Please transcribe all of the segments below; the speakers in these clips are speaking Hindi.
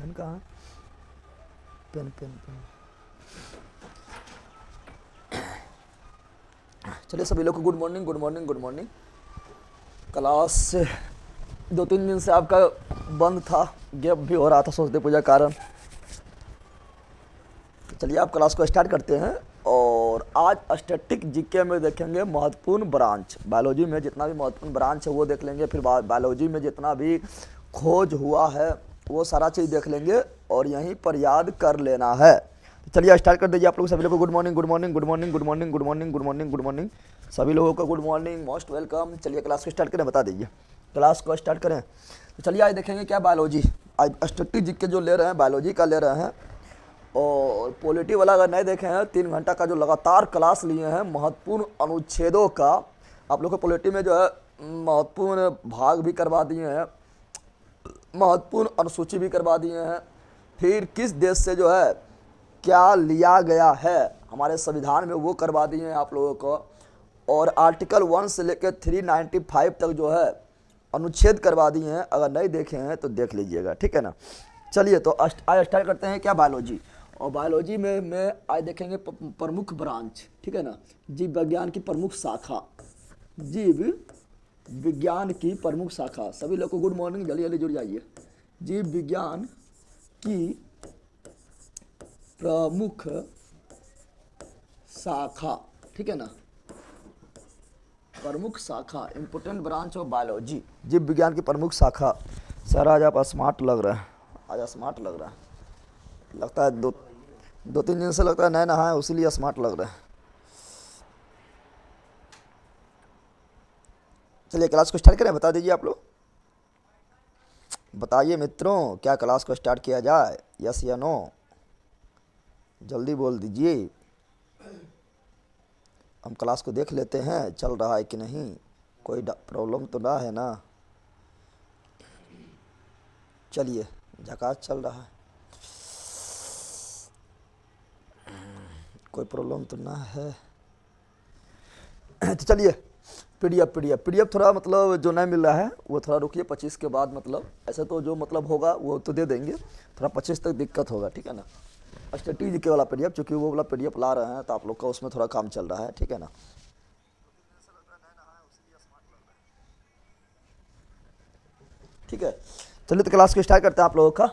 पेन कहाँ? Pen pen pen. चलिए सभी लोग को good morning, good morning, good morning. Class 2-3 दिन से आपका बंद था, गैप भी हो रहा था सरस्वती पूजा कारण। चलिए आप क्लास को स्टार्ट करते हैं। और आज स्टैटिक जीके में देखेंगे महत्वपूर्ण ब्रांच। बायोलॉजी में जितना भी महत्वपूर्ण ब्रांच है वो देख लेंगे, फिर बायोलॉजी में जितना भी खोज हुआ है वो सारा चीज़ देख लेंगे और यहीं पर याद कर लेना है। तो चलिए स्टार्ट कर दीजिए। आप लोग सभी लोगों को good morning, good morning, good morning, good morning, good morning, good morning, good morning. सभी लोगों को गुड मॉर्निंग, मोस्ट वेलकम। चलिए क्लास को स्टार्ट करें, बता दीजिए क्लास को स्टार्ट करें। तो चलिए आज देखेंगे क्या बायोलॉजी। आज स्टैटिक जीके जो ले रहे हैं बायोलॉजी का ले रहे हैं। और पॉलिटी वाला अगर नहीं देखे हैं, 3 घंटा का जो लगातार क्लास लिए हैं महत्वपूर्ण अनुच्छेदों का, आप लोग को पॉलिटी में जो है महत्वपूर्ण भाग भी करवा दिए हैं, महत्वपूर्ण अनुसूची भी करवा दिए हैं, फिर किस देश से जो है क्या लिया गया है हमारे संविधान में वो करवा दिए हैं आप लोगों को। और आर्टिकल 1 से लेकर 395 तक जो है अनुच्छेद करवा दिए हैं। अगर नहीं देखे हैं तो देख लीजिएगा, ठीक है ना। चलिए तो आज स्टार्ट करते हैं क्या बायोलॉजी। और बायोलॉजी में मैं आज देखेंगे प्रमुख ब्रांच, ठीक है ना, जीव विज्ञान की प्रमुख शाखा, जीव विज्ञान की प्रमुख शाखा। सभी लोग को गुड मॉर्निंग, जल्दी जल्दी जुड़ जाइए। जीव विज्ञान की प्रमुख शाखा, ठीक है ना, प्रमुख शाखा, इंपोर्टेंट ब्रांच ऑफ बायोलॉजी, जीव विज्ञान की प्रमुख शाखा। सर आज आप स्मार्ट लग रहे हैं, आज स्मार्ट लग रहा है, लगता है 2-3 दिन से लगता है नया नहा है उसीलिए स्मार्ट लग रहा है। चलिए क्लास को स्टार्ट करें, बता दीजिए आप लोग, बताइए मित्रों क्या क्लास को स्टार्ट किया जाए, यस या नो, जल्दी बोल दीजिए। हम क्लास को देख लेते हैं चल रहा है कि नहीं, कोई प्रॉब्लम तो ना है ना। चलिए झकास चल रहा है, कोई प्रॉब्लम तो ना है। तो चलिए पीडीएफ थोड़ा मतलब जो नहीं मिल रहा है वो थोड़ा रुकिए, 25 के बाद मतलब ऐसे तो जो मतलब होगा वो तो दे देंगे, थोड़ा 25 तक दिक्कत होगा, ठीक है ना। स्टैटिक जीके वाला पीडीएफ, चूँकि वो वाला पीडीएफ ला रहे हैं तो आप लोग का उसमें थोड़ा काम चल रहा है, ठीक है ना। ठीक है, चलिए तो क्लास को स्टार्ट करते हैं आप लोगों का।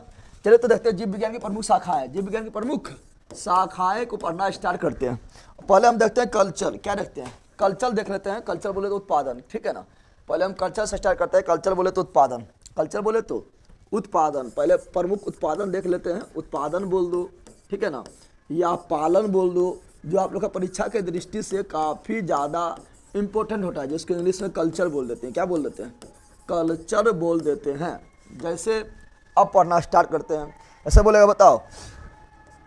चलिए तो देखते हैं जीव विज्ञान की प्रमुख शाखाएं, जीव विज्ञान की प्रमुख शाखाएं को पढ़ना स्टार्ट करते हैं। पहले हम देखते हैं कल्चर, क्या देखते हैं, कल्चर देख लेते हैं। कल्चर बोले तो उत्पादन, ठीक है ना। पहले हम कल्चर से स्टार्ट करते हैं। कल्चर बोले तो उत्पादन, कल्चर बोले तो उत्पादन। पहले प्रमुख उत्पादन देख लेते हैं। उत्पादन बोल दो, ठीक है ना, या पालन बोल दो, जो आप लोग का परीक्षा के दृष्टि से काफ़ी ज़्यादा इंपॉर्टेंट होता है, जिसको इंग्लिश में कल्चर बोल देते हैं। क्या बोल देते हैं, कल्चर बोल देते हैं। जैसे अब पढ़ना स्टार्ट करते हैं, ऐसे बोलेगा, बताओ।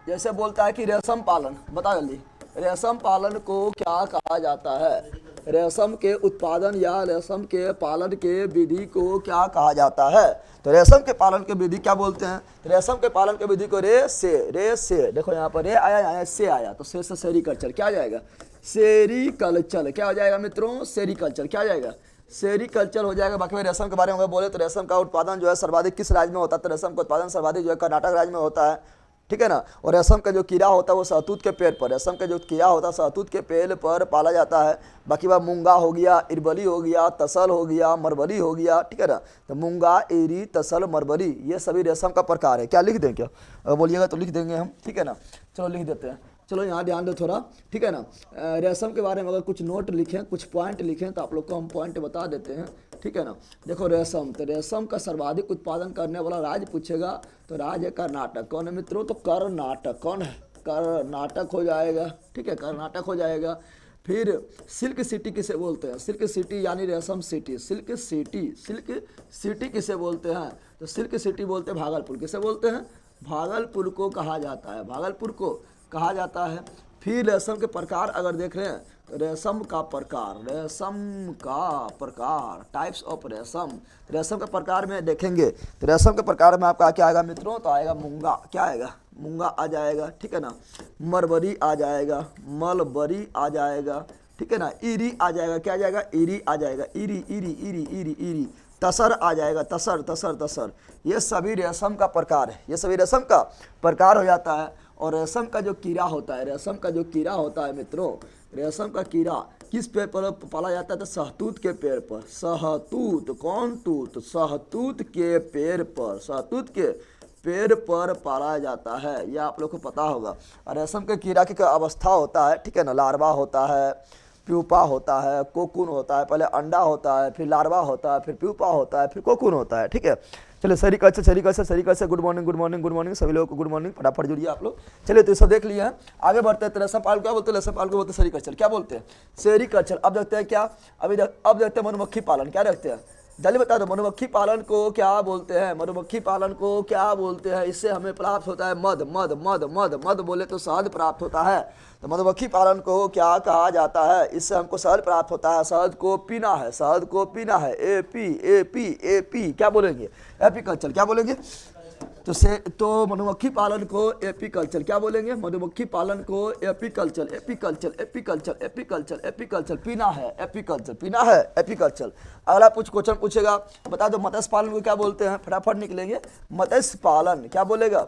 जैसे बोलता है कि रेशम पालन, बताओ जल्दी, रेशम पालन को क्या कहा जाता है, रेशम के उत्पादन या रेशम के पालन के विधि को क्या कहा जाता है। तो रेशम के पालन के विधि क्या बोलते हैं, रेशम के पालन के विधि को रे से, देखो यहाँ पर रे आया, यहाँ से आया, तो से सेरीकल्चर क्या आ जाएगा, सेरीकल्चर क्या हो जाएगा मित्रों, सेरीकल्चर क्या आ जाएगा, सेरीकल्चर हो जाएगा। बाकी में रेशम के बारे में बोले तो रेशम का उत्पादन जो है सर्वाधिक किस राज्य में होता है, तो रेशम का उत्पादन सर्वाधिक जो है कर्नाटक राज्य में होता है, ठीक है ना। और रेशम का जो कीड़ा होता है वो शहतूत के पेड़ पर, रेशम का जो कीड़ा होता है शहतूत के पेड़ पर पाला जाता है। बाकी बात मूंगा हो गया, इरबली हो गया, तसल हो गया, मरबरी हो गया, ठीक है ना। तो मूंगा, एरी, तसल, मरबरी ये सभी रेशम का प्रकार है। क्या लिख दें, क्या अगर बोलिएगा तो लिख देंगे हम, ठीक है ना। चलो लिख देते हैं, चलो यहाँ ध्यान दो थोड़ा, ठीक है ना। रेशम के बारे में अगर कुछ नोट लिखें, कुछ पॉइंट लिखें तो आप लोग को हम पॉइंट बता देते हैं, ठीक है ना। देखो रेशम, तो रेशम का सर्वाधिक उत्पादन करने वाला राज्य पूछेगा तो राज्य है कर्नाटक। कौन है मित्रों, तो कर्नाटक। कौन है, कर्नाटक हो जाएगा, ठीक है, कर्नाटक हो जाएगा। फिर सिल्क सिटी किसे बोलते हैं, सिल्क सिटी यानी रेशम सिटी, सिल्क सिटी किसे बोलते हैं, तो सिल्क सिटी बोलते हैं भागलपुर। किसे बोलते हैं, भागलपुर को कहा जाता है, भागलपुर को कहा जाता है। फिर रेशम के प्रकार अगर देख रहे हैं तो रेशम का प्रकार, टाइप्स ऑफ रेशम। रेशम के प्रकार में देखेंगे तो रेशम के प्रकार में आपका क्या आएगा मित्रों, तो आएगा मूंगा, क्या आएगा, मूंगा आ जाएगा, ठीक है ना। मरबरी आ जाएगा, मलबरी आ जाएगा, ठीक है ना। ईरी आ जाएगा, क्या आ जाएगा, ईरी आ जाएगा, ईरी ईरी ईरी ईरी ईरी। तसर आ जाएगा, तसर तसर तसर। ये सभी रेशम का प्रकार है, ये सभी रेशम का प्रकार हो जाता है। और रेशम का जो कीड़ा होता है, रेशम का जो कीड़ा होता है मित्रों, रेशम का कीड़ा किस पेड़ पर पाला जाता है? तो सहतूत के पेड़ पर। सहतूत, कौन तूत? सहतूत के पेड़ पर, सहतूत के पेड़ पर पाला जाता है, यह आप लोग को पता होगा। और रेशम के कीड़ा की अवस्था होता है, ठीक है ना, लार्वा होता है, प्यूपा होता है, कोकून होता है, पहले अंडा होता है, फिर लार्वा होता है, फिर प्यूपा होता है, फिर कोकून होता है, ठीक है। चलिए sericulture, sericulture, sericulture, good morning, good morning, good morning सभी लोगों को, गुड मॉर्निंग, फटाफट जुड़िए आप लोग। चलिए तो ये सब देख लिया है, आगे बढ़ते हैं। रेशम पालन क्या बोलते हैं? रेशम पालन को बोलते हैं सेरिकल्चर। क्या बोलते हैं? सेरिकल्चर। अब देखते हैं क्या, अब देखते हैं मधुमक्खी पालन। क्या देखते हैं? जल्दी बता दो, मधुमक्खी पालन को क्या बोलते हैं? मधुमक्खी पालन को क्या बोलते हैं? इससे हमें प्राप्त होता है मध, मध, मध, मध, मध बोले तो शहद प्राप्त होता है। तो मधुमक्खी पालन को क्या कहा जाता है? इससे हमको शहद प्राप्त होता है, शहद को पीना है, शहद को पीना है। एपी, एपी, एपी क्या बोलेंगे? एपीकल्चर। क्या बोलेंगे? तो मधुमक्खी पालन को एपीकल्चर क्या बोलेंगे? मधुमक्खी पालन को apiculture, apiculture, apiculture, apiculture, apiculture, पीना है, एपीकल्चर, पीना है, एपीकल्चर। अगला कुछ क्वेश्चन पूछेगा, बता दो मत्स्य पालन को क्या बोलते हैं? फटाफट निकलेंगे। मत्स्य पालन क्या बोलेगा?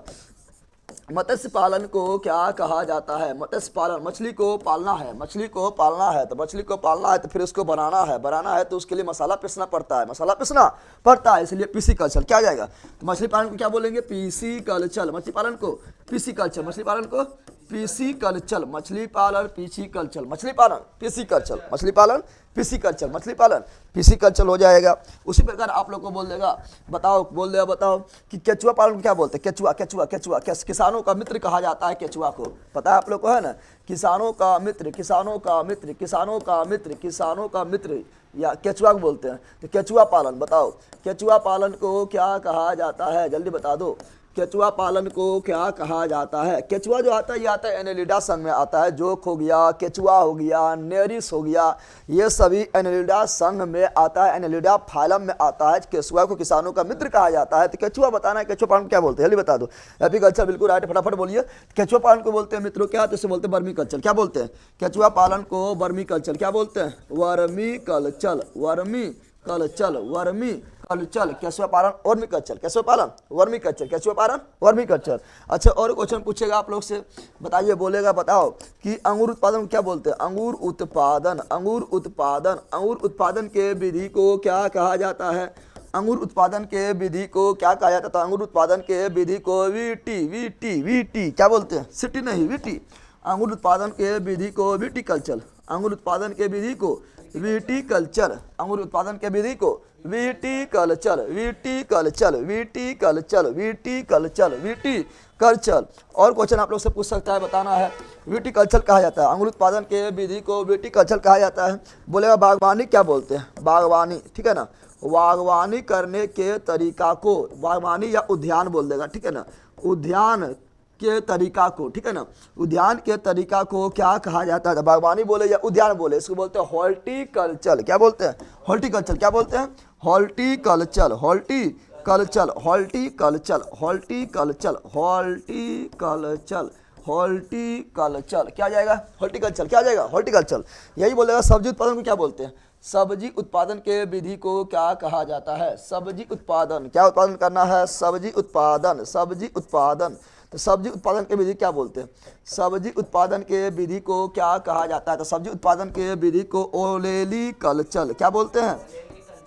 मत्स्य पालन को क्या कहा जाता है? मत्स्य पालन, मछली को पालना है, मछली को पालना है। तो मछली को पालना है तो फिर उसको बनाना है, बनाना है तो उसके लिए मसाला पीसना पड़ता है, मसाला पीसना पड़ता है, इसलिए पीसी कल्चर। क्या जाएगा? तो मछली पालन को क्या बोलेंगे? PC culture. मछली पालन को पीसी कल्चर, मछली पालन को पीसी कल्चर, मछली पालन पीसी कल्चर, मछली पालन पीसी कल्चर, मछली पालन पीसी कल्चर, मछली पालन पीसी कल्चर हो जाएगा। उसी प्रकार आप लोग को बोल देगा, बताओ, बोल देगा, बताओ कि केचुआ पालन को क्या बोलते हैं? केचुआ, केचुआ, केचुआ, किसानों का मित्र कहा जाता है केचुआ को, पता है आप लोग को, है ना? किसानों का मित्र, किसानों का मित्र, किसानों का मित्र, किसानों का मित्र, या केचुआ को बोलते हैं। तो केचुआ पालन बताओ, केचुआ पालन को क्या कहा जाता है? जल्दी बता दो, केचुआ पालन को क्या कहा जाता है? केचुआ जो आता है, ये आता है एनेलिडा संघ में आता है। जोक हो गया, केचुआ हो गया, नेरिस हो गया, ये सभी एनेलिडा संघ में आता है, एनेलिडा फाइलम में आता है। केचुआ को किसानों का मित्र कहा जाता है। तो केचुआ बताना है, केचुआ पालन क्या बोलते हैं? जल्दी बता दो। एपीकल्चर बिल्कुल राइट, फटाफट बोलिए। केचुआ पालन को बोलते हैं मित्रों क्या? तो इसे बोलते हैं वर्मी कल्चर। क्या बोलते हैं? केचुआ पालन को वर्मी कल्चर क्या बोलते हैं? Vermi culture, vermi culture, vermi culture. केचुआ पालन वर्मी कल्चर, केचुआ पालन वर्मी कल्चर, केचुआ पालन वर्मी कल्चर। अच्छा, और क्वेश्चन पूछेगा आप लोग से, बताइए, बोलेगा, बताओ कि अंगूर उत्पादन को क्या बोलते हैं? अंगूर उत्पादन, अंगूर उत्पादन, अंगूर उत्पादन के विधि को क्या कहा जाता है? अंगूर उत्पादन के विधि को क्या कहा जाता है? अंगूर उत्पादन के विधि को वीटी, वीटी, वीटी क्या बोलते हैं? सिटी नहीं, वीटी। अंगूर उत्पादन के विधि को विटीकल्चर, अंगूर उत्पादन के विधि को विटीकल्चर, अंगूर उत्पादन के विधि को viticulture, viticulture, viticulture, viticulture, viticulture. और क्वेश्चन आप लोग से पूछ सकता है, बताना है विटीकल्चर कहा जाता है, अंगूर उत्पादन के विधि को विटीकल्चर कहा जाता है। बोलेगा बागवानी क्या बोलते हैं? बागवानी, ठीक है ना, बागवानी करने के तरीका को, बागवानी या उद्यान बोल देगा, ठीक है ना, उद्यान के तरीका को, ठीक है ना, उद्यान के तरीका को क्या कहा जाता है? बागवानी बोले या उद्यान बोले, इसको बोलते हैं हॉर्टिकल्चर। क्या बोलते हैं? हॉर्टिकल्चर। क्या बोलते हैं? Horticulture, horticulture, horticulture, horticulture, horticulture, horticulture. क्या जाएगा? हॉर्टिकल्चर। क्या जाएगा? हॉर्टिकल्चर। यही बोलेगा। सब्जी उत्पादन को क्या बोलते हैं? सब्जी उत्पादन के विधि को क्या कहा जाता है? सब्जी उत्पादन, क्या उत्पादन करना है? सब्जी उत्पादन, सब्जी उत्पादन। तो सब्जी उत्पादन के विधि क्या बोलते हैं? सब्जी उत्पादन के विधि को क्या कहा जाता है? तो सब्जी उत्पादन के विधि को ओलेली कल्चर क्या बोलते हैं?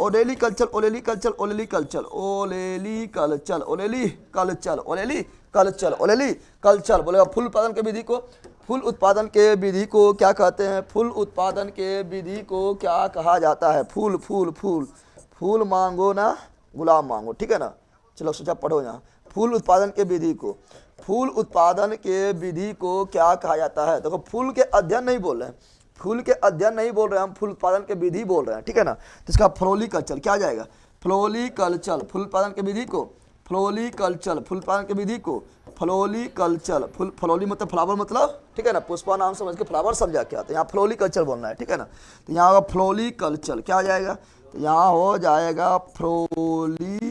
Olericulture, olericulture, olericulture, olericulture, olericulture, olericulture, olericulture. बोलेगा फूल उत्पादन के विधि को, फूल उत्पादन के विधि को क्या कहते हैं? फूल उत्पादन के विधि को क्या कहा जाता है? फूल, फूल, फूल, फूल मांगो ना गुलाब मांगो, ठीक है ना। चलो सोचा पढ़ो यहाँ। फूल उत्पादन के विधि को, फूल उत्पादन के विधि को क्या कहा जाता है? देखो, फूल के अध्ययन नहीं बोल रहे हैं, फूल के अध्ययन नहीं बोल रहे हैं हम, फूल उत्पादन के विधि बोल रहे हैं, ठीक है ना। तो इसका फ्लोरिकल्चर क्या जाएगा? फ्लोरिकल्चर, फूल उत्पादन के विधि को फ्लोरिकल्चर, फूल उत्पादन के विधि को फ्लोरिकल्चर। फूल, फ्लोरी मतलब फ्लावर मतलब, ठीक है ना, पुष्पा नाम समझ के फ्लावर समझा क्या आता है, यहाँ फ्लोरिकल्चर बोलना है, ठीक है ना। तो यहाँ होगा फ्लोरिकल्चर। क्या जाएगा? तो यहाँ हो जाएगा फ्लोरिकल्चर,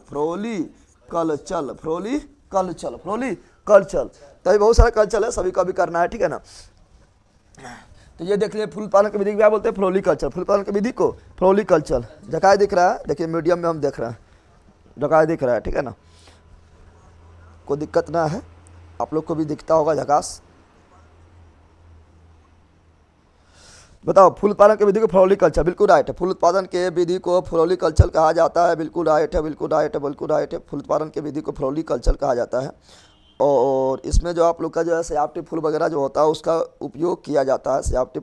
फ्लोरिकल्चर, फ्लोरिकल्चर, फ्लोरिकल्चर। तो बहुत सारा कल्चर है, सभी का भी करना है, ठीक है ना। तो ये देख लीजिए फूल उत्पादन की विधि को क्या बोलते हैं, फ्लोरिकल्चर। फूल उत्पादन की विधि को फ्लोरिकल्चर। जकाय दिख रहा है, देखिए मीडियम में हम देख रहे हैं, जकाय दिख रहा है, ठीक है ना, कोई दिक्कत ना है, आप लोग को भी दिखता होगा झकास। बताओ, फूल उत्पादन की विधि को फ्लोरिकल्चर, बिल्कुल राइट है। फूल उत्पादन के विधि को फ्लोरिकल्चर कहा जाता है, बिल्कुल राइट है, बिल्कुल राइट है, बिल्कुल राइट है। फूल उत्पादन की विधि को फ्लोरिकल्चर कहा जाता है। और इसमें जो आप लोग का जो है सजावटी फूल वगैरह जो होता है उसका उपयोग किया जाता है, सजावटी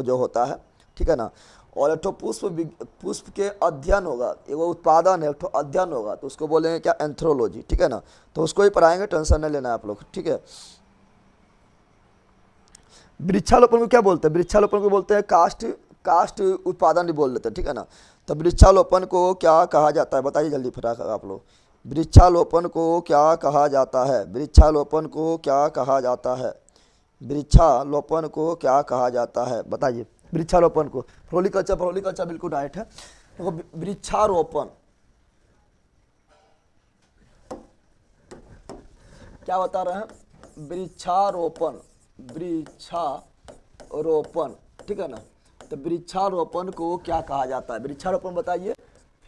जो होता है, ठीक है ना। और एक ठो पुष्प के अध्ययन होगा, वो उत्पादन है, एक ठो अध्ययन होगा, तो उसको बोलेंगे क्या, एंथ्रोलॉजी, ठीक है ना। तो उसको ही पढ़ाएंगे, टेंशन नहीं लेना है आप लोग, ठीक है। वृक्षारोपण को क्या बोलते हैं, वृक्षारोपण को बोलते हैं काष्ठ उत्पादन भी बोल देते हैं, ठीक है ना। तो वृक्षारोपण को क्या कहा जाता है, बताइए जल्दी फटाफट आप लोग। वृक्षारोपण को क्या कहा जाता है, वृक्षारोपण को क्या कहा जाता है, वृक्षारोपण को क्या कहा जाता है, बताइए। वृक्षारोपण को फ्लोरिकल्चर, फ्लोरिकल्चर बिल्कुल राइट है। तो वृक्षारोपण क्या बता रहे हैं, वृक्षारोपण, वृक्षारोपण, ठीक है ना। तो वृक्षारोपण को क्या कहा जाता है, वृक्षारोपण बताइए।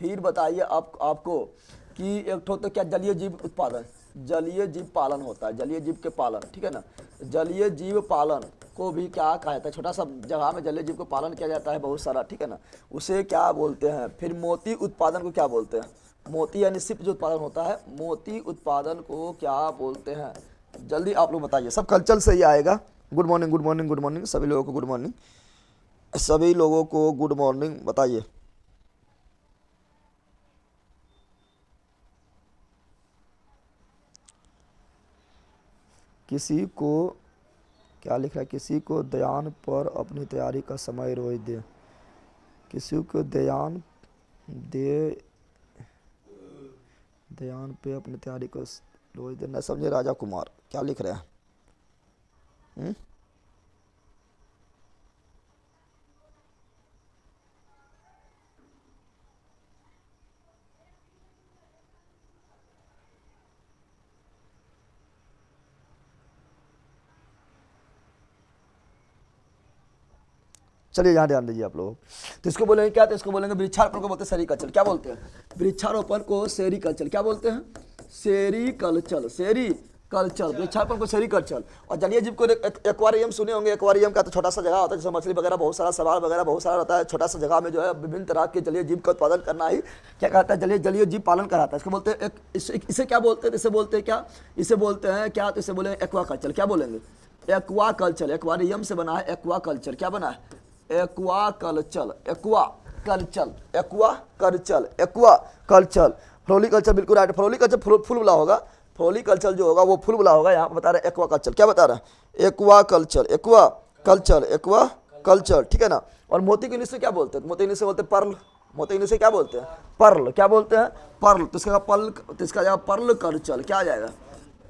फिर बताइए आपको कि एक ठो तो क्या, जलीय जीव उत्पादन, जलीय जीव पालन होता है, जलीय जीव के पालन, ठीक है ना। जलीय जीव पालन को भी क्या कहा जाता है, छोटा सा जगह में जलीय जीव को पालन किया जाता है बहुत सारा, ठीक है ना, उसे क्या बोलते हैं। फिर मोती उत्पादन को क्या बोलते हैं, मोती यानी सिप जो उत्पादन होता है, मोती उत्पादन को क्या बोलते हैं, जल्दी आप लोग बताइए। सब कल्चर से ही आएगा। Good morning, good morning, good morning सभी लोगों को, गुड मॉर्निंग, सभी लोगों को गुड मॉर्निंग, बताइए। किसी को क्या लिख रहा है, किसी को ध्यान पर अपनी तैयारी का समय रोज दे, किसी को ध्यान पे अपनी तैयारी को रोज दे, न समझे राजा कुमार क्या लिख रहे हैं। चलिए यहाँ ध्यान दीजिए आप लोग। तो इसको बोलेंगे क्या, तो इसको बोलेंगे वृक्षारोपण को बोलते हैं सेरीकल्चर। क्या बोलते हैं, वृक्षारोपण को सेरीकल्चर क्या बोलते हैं, सेरीकल्चर, सेरीकल्चर, वृक्षारोपण को सेरीकल्चर। और जलीय जीव को एक्वारियम सुने होंगे, एक्वारियम का तो छोटा सा जगह होता है जिसमें मछली वगैरह बहुत सारा, सवाल वगैरह बहुत सारा रहता है, छोटा सा जगह में जो है विभिन्न तरह के जलीय जीव का उत्पादन करना ही क्या कहता है, जलीय जीव पालन कराता है। इसको बोलते हैं इसे क्या बोलते हैं, इसे बोलते हैं क्या, इसे बोलते हैं क्या, तो इसे बोलेंगे एक्वाकल्चर। क्या बोलेंगे, एक्वाकल्चर, एक्वारियम से बना है एक्वाकल्चर, क्या बना है, aquaculture, aquaculture, aquaculture, aquaculture. Floriculture बिल्कुल राइट, फ्लोरिकल्चर फूल वाला होगा, फ्लोरिकल्चर जो होगा वो फूल वाला होगा। यहाँ बता रहे एक्वाकल्चर, क्या बता रहा है, एक्वाकल्चर, एक्वाकल्चर, एक्वाकल्चर, ठीक है ना। और मोती के इंग्लिश से क्या बोलते हैं, मोती इंग्लिश से बोलते हैं पर्ल, मोती इंग्लिश से क्या बोलते हैं, पर्ल, क्या बोलते हैं, पर्ल। तो इसका पर्ल, तो इसका जाएगा पर्ल कल्चर, क्या आ जाएगा,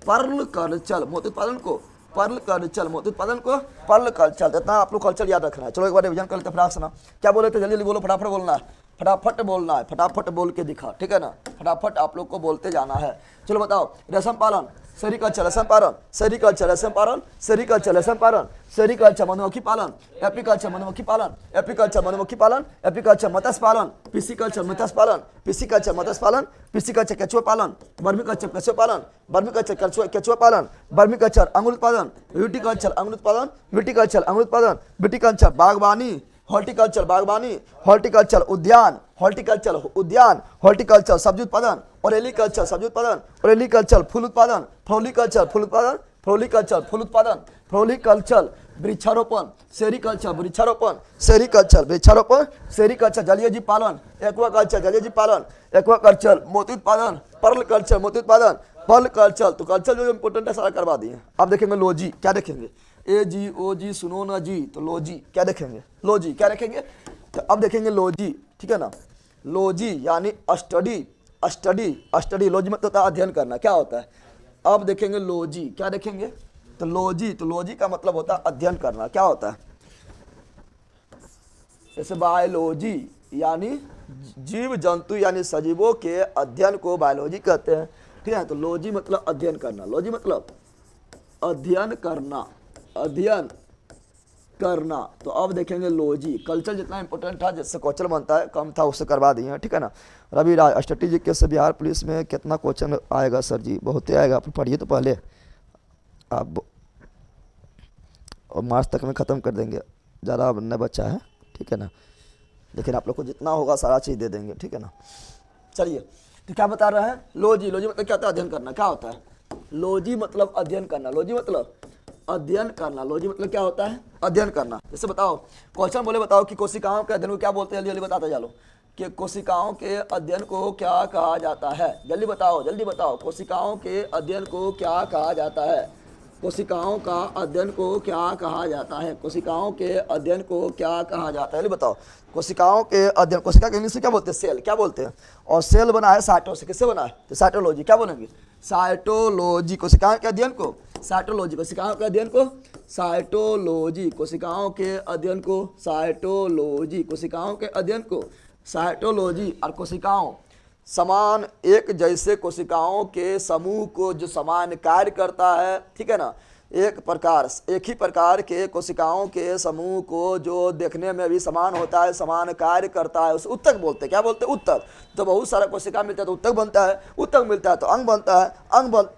पर्ल कल्चर। मोती उत्पादन को पर्ल कल्चर, मोती उत्पादन को पर्ल कल्चर। इतना आप लोग कल्चर याद रखना है। चलो एक बार रिविजन कर लेते हैं फटाफट से ना। क्या बोले थे, जल्दी जल्दी बोलो, फटाफट बोलना है, फटाफट बोलना है, फटाफट बोल के दिखा, ठीक है ना, फटाफट आप लोग को बोलते जाना है। चलो बताओ, रेशम पालन, सेरीकल्चर, रेशम पालन, सेरीकल्चर, रेशम पालन, सेरीकल्चर, रेशम पालन, सेरीकल्चर, मधुमक्खी पालन, एपीकल्चर, मधुमक्खी पालन, एपीकल्चर, मधुमक्खी पालन, एपीकल्चर, मत्स्य पालन, पिसीकल्चर, मत्स्य पालन, पिसीकल्चर, मत्स्य पालन, पिसीकल्चर, केचुआ पालन, वर्मीकल्चर, केचुआ पालन, वर्मीकल्चर, केचुआ पालन, वर्मीकल्चर, अंगूर उत्पादन, विटिकल्चर, अंगूर उत्पादन, विटिकल्चर, अंगूर उत्पादन, विटिकल्चर, बागवानी, हॉर्टिकल्चर, बागवानी, हॉर्टिकल्चर, उद्यान, हॉर्टिकल्चर, उद्यान, हॉर्टिकल्चर, सब्जी उत्पादन, और एलिकल्चर, सब्जी उत्पादन, और एलिकल्चर, फूल उत्पादन, फ्लोरिकल्चर, फूल उत्पादन, फ्लोरिकल्चर, फूल उत्पादन, फ्लोरिकल्चर, वृक्षारोपण, सेरीकल्चर, वृक्षारोपण, सेरीकल्चर, वृक्षारोपण, सेरीकल्चर, जलीय जीव पालन, एक्वाकल्चर, जलीय जीव पालन, एक्वाकल्चर, मोती उत्पादन, पर्ल कल्चर, मोती उत्पादन, पर्ल कल्चर। तो कल्चर जो इंपोर्टेंट है सारा करवा दिए। अब देखेंगे लोजी, क्या देखेंगे, ए जी ओ जी, सुनो ना जी, तो लोजी क्या देखेंगे, लोजी क्या देखेंगे। तो अब देखेंगे लोजी, ठीक है ना। लोजी यानी स्टडी, स्टडी, स्टडी, लोजी मतलब होता है अध्ययन करना, क्या होता है। अब देखेंगे लोजी, क्या देखेंगे, तो लोजी, तो लोजी का मतलब होता है अध्ययन करना, क्या होता है। जैसे बायोलॉजी यानी जीव जंतु यानी सजीवों के अध्ययन को बायोलॉजी कहते हैं, ठीक है। तो लोजी मतलब अध्ययन करना, लोजी मतलब अध्ययन करना, अध्ययन करना। तो अब देखेंगे लॉजी। कल्चर जितना इंपॉर्टेंट था, जिससे क्वेश्चन बनता है कम था, उससे करवा दिए हैं, ठीक है ना। रवि राज, स्ट्रेटेजिक से बिहार पुलिस में कितना क्वेश्चन आएगा सर जी? बहुत ही आएगा, आप पढ़िए तो पहले, आप और मार्च तक में ख़त्म कर देंगे, ज़्यादा न बच्चा है, ठीक है ना। लेकिन आप लोग को जितना होगा सारा चीज़ दे देंगे, ठीक है ना। चलिए, तो क्या बता रहा है? लॉजी। लॉजी मतलब क्या होता है? अध्ययन करना। क्या होता है लॉजी? मतलब अध्ययन करना। लॉजी मतलब अध्ययन करना। लॉजी मतलब क्या होता है? अध्ययन करना। जैसे बताओ, क्वेश्चन बोले बताओ कि कोशिकाओं के अध्ययन को क्या बोलते हैं? जल्दी जल्दी बताते चलो कि कोशिकाओं के अध्ययन को क्या कहा जाता है? जल्दी बताओ, जल्दी बताओ, कोशिकाओं के अध्ययन को क्या कहा जाता है? कोशिकाओं का अध्ययन को क्या कहा जाता है? कोशिकाओं के अध्ययन को क्या कहा जाता है? जल्दी बताओ। कोशिकाओं के अध्ययन, कोशिका के इंग्लिश में क्या बोलते हैं? सेल। क्या बोलते हैं? और सेल बना है साइटो से। किससे बना है? तो साइटोलॉजी। क्या बोलेंगे? साइटोलॉजी। कोशिकाओं के अध्ययन को साइटोलॉजी। कोशिकाओं के अध्ययन को साइटोलॉजी। कोशिकाओं के अध्ययन को साइटोलॉजी। कोशिकाओं के अध्ययन को साइटोलॉजी। और कोशिकाओं समान एक जैसे कोशिकाओं के समूह को जो समान कार्य करता है, ठीक है ना। एक ही प्रकार के कोशिकाओं के समूह को जो देखने में भी समान होता है, समान कार्य करता है, उसे उत्तक बोलते हैं। क्या बोलते हैं? उत्तक। तो बहुत सारा कोशिका मिलता है तो उत्तक बनता है, उत्तक मिलता है तो अंग बनता है,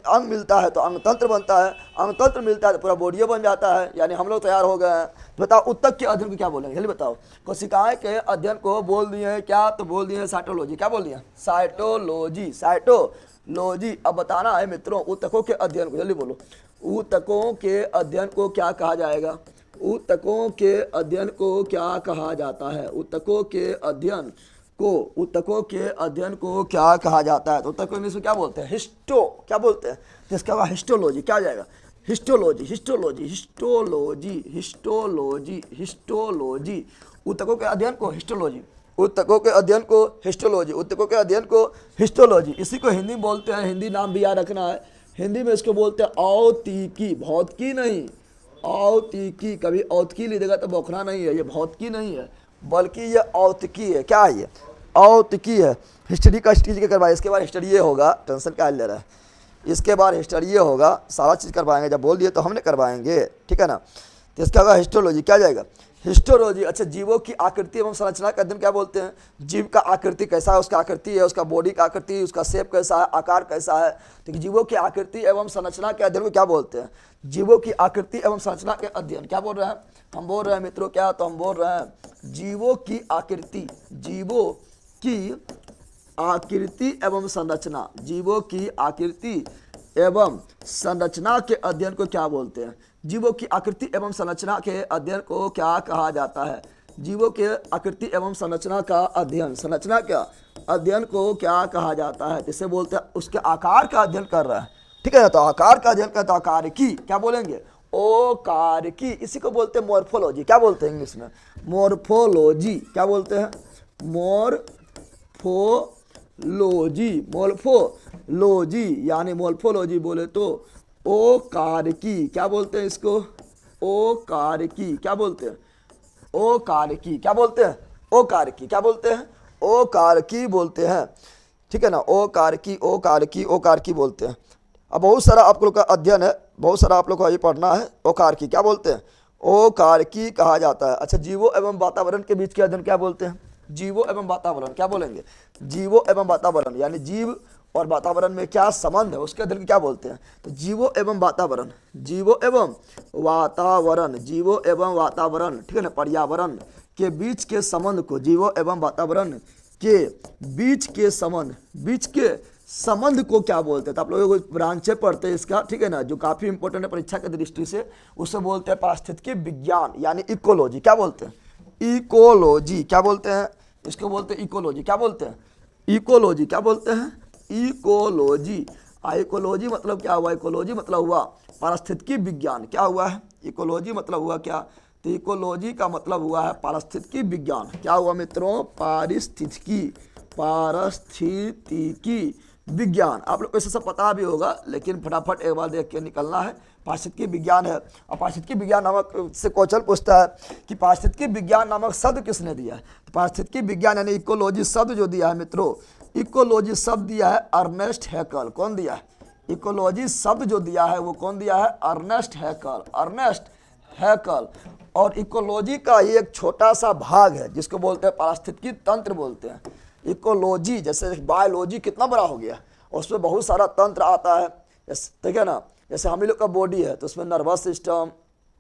अंग मिलता है तो अंगतंत्र बनता है, अंगतंत्र मिलता है तो पूरा बॉडी बन जाता है, यानी हम लोग तैयार हो गए हैं। बताओ उत्तक के अध्ययन को क्या बोलेंगे? जल्दी बताओ। कोशिकाएं के अध्ययन को बोल दिए हैं क्या? तो बोल दिए हैं साइटोलॉजी। क्या बोल दिए? साइटोलॉजी। साइटोलॉजी। अब बताना है मित्रों ऊतकों के अध्ययन को। जल्दी बोलो। ऊतकों के अध्ययन को क्या कहा जाएगा? ऊतकों के अध्ययन को क्या कहा जाता है? ऊतकों के अध्ययन को क्या कहा जाता है? तो ऊतक को इंग्लिश में क्या बोलते हैं? हिस्टो। क्या बोलते हैं? जिसका हुआ हिस्टोलॉजी। क्या आ जाएगा? Histology. Histology. Histology. Histology. Histology. ऊतकों के अध्ययन को हिस्टोलॉजी। ऊतकों के अध्ययन को हिस्टोलॉजी। ऊतकों के अध्ययन को हिस्टोलॉजी। इसी को हिंदी में बोलते हैं, हिंदी नाम भी याद रखना है, हिंदी में इसको बोलते हैं औतिकी। भौतिकी नहीं, औतिकी। कभी औतिकी लिखेगा तो बौखना नहीं है, ये भौतिकी नहीं है बल्कि ये औतिकी है। क्या है ये? औतिकी है। हिस्ट्री का स्टीज के करवाए, इसके बाद हिस्ट्री होगा, टेंशन क्या ले रहा है। इसके बाद हिस्ट्री होगा, सारा चीज़ करवाएंगे, जब बोल दिए तो हमने करवाएंगे, ठीक है ना। तो इसका होगा हिस्टोलॉजी। क्या जाएगा? हिस्टोलॉजी। अच्छा, जीवों की आकृति एवं संरचना का अध्ययन क्या बोलते हैं? जीव का आकृति कैसा है, उसका आकृति है, उसका बॉडी का आकृति, उसका शेप कैसा है, आकार कैसा है। तो जीवों की आकृति एवं संरचना के अध्ययन को क्या बोलते हैं? जीवों की आकृति एवं संरचना के अध्ययन। क्या बोल रहे हैं हम? बोल रहे हैं मित्रों क्या? तो हम बोल रहे हैं जीवों की आकृति, जीवों की आकृति एवं संरचना। जीवों की आकृति एवं संरचना के अध्ययन को क्या बोलते हैं? जीवों की आकृति एवं संरचना के अध्ययन को क्या कहा जाता है? जीवों के आकृति एवं संरचना का अध्ययन, संरचना का अध्ययन को क्या कहा जाता है? जिसे बोलते हैं उसके आकार का अध्ययन कर रहा है, ठीक है ना। तो आकार का अध्ययन करता है आकारकी। क्या बोलेंगे? ओकारकी। इसी को बोलते हैं मॉर्फोलॉजी। क्या बोलते हैं इंग्लिश में? मॉर्फोलॉजी। क्या बोलते हैं? मॉर्फोलॉजी। मॉर्फोलॉजी यानी मॉर्फोलॉजी बोले तो ओकारकी। क्या बोलते हैं इसको? ओकारकी। क्या बोलते हैं? ओकारकी। क्या बोलते हैं? ओकारकी। क्या बोलते हैं? ओकारकी बोलते हैं, ठीक है ना। ओकारकी, ओकारकी, ओकारकी बोलते हैं। अब बहुत सारा आप लोग का अध्ययन है, बहुत सारा आप लोग को ये पढ़ना है। ओकारकी क्या बोलते हैं? ओकारकी कहा जाता है। अच्छा, जीवों एवं वातावरण के बीच के अध्ययन क्या बोलते हैं? जीवों एवं वातावरण। क्या बोलेंगे? जीवों एवं वातावरण यानी जीव और वातावरण में क्या संबंध है, उसके अध्ययन क्या बोलते हैं? तो जीवो एवं वातावरण। जीवो एवं वातावरण। जीवो एवं वातावरण, ठीक है ना, पर्यावरण के बीच के संबंध को, जीवो एवं वातावरण के बीच के संबंध को क्या बोलते हैं? तो आप लोगों को ब्रांचें पढ़ते हैं इसका, ठीक है ना, जो काफी इंपॉर्टेंट है परीक्षा की दृष्टि से। उसे बोलते हैं पारिस्थितिकी विज्ञान यानी इकोलॉजी। क्या बोलते हैं? इकोलॉजी। क्या बोलते हैं? इसको बोलते हैं इकोलॉजी। क्या बोलते हैं? इकोलॉजी। क्या बोलते हैं? इकोलॉजी। इकोलॉजी मतलब क्या हुआ? इकोलॉजी मतलब हुआ पारिस्थितिकी विज्ञान। क्या हुआ है? इकोलॉजी मतलब हुआ क्या? तो इकोलॉजी का मतलब हुआ है पारिस्थितिकी विज्ञान। क्या हुआ मित्रों? पारिस्थितिकी विज्ञान। आप लोग को इसे सब पता भी होगा, लेकिन फटाफट एक बार देख के निकलना है। पारिस्थितिकी विज्ञान है। और पारिस्थितिकी विज्ञान नामक से क्वेश्चन पूछता है कि पारिस्थितिकी विज्ञान नामक शब्द किसने दिया है? तो पारिस्थितिकी विज्ञान यानी इकोलॉजी शब्द जो दिया है मित्रों, इकोलॉजी शब्द दिया है अर्नेस्ट हैकल। कौन दिया है? इकोलॉजी शब्द जो दिया है वो कौन दिया है? अर्नेस्ट हैकल। अर्नेस्ट हैकल। और इकोलॉजी का ही एक छोटा सा भाग है जिसको बोलते हैं पारिस्थितिकी तंत्र बोलते हैं। इकोलॉजी जैसे बायोलॉजी कितना बड़ा हो गया, उसमें बहुत सारा तंत्र आता है, ठीक है ना। जैसे हम ही लोग का बॉडी है तो उसमें नर्वस सिस्टम,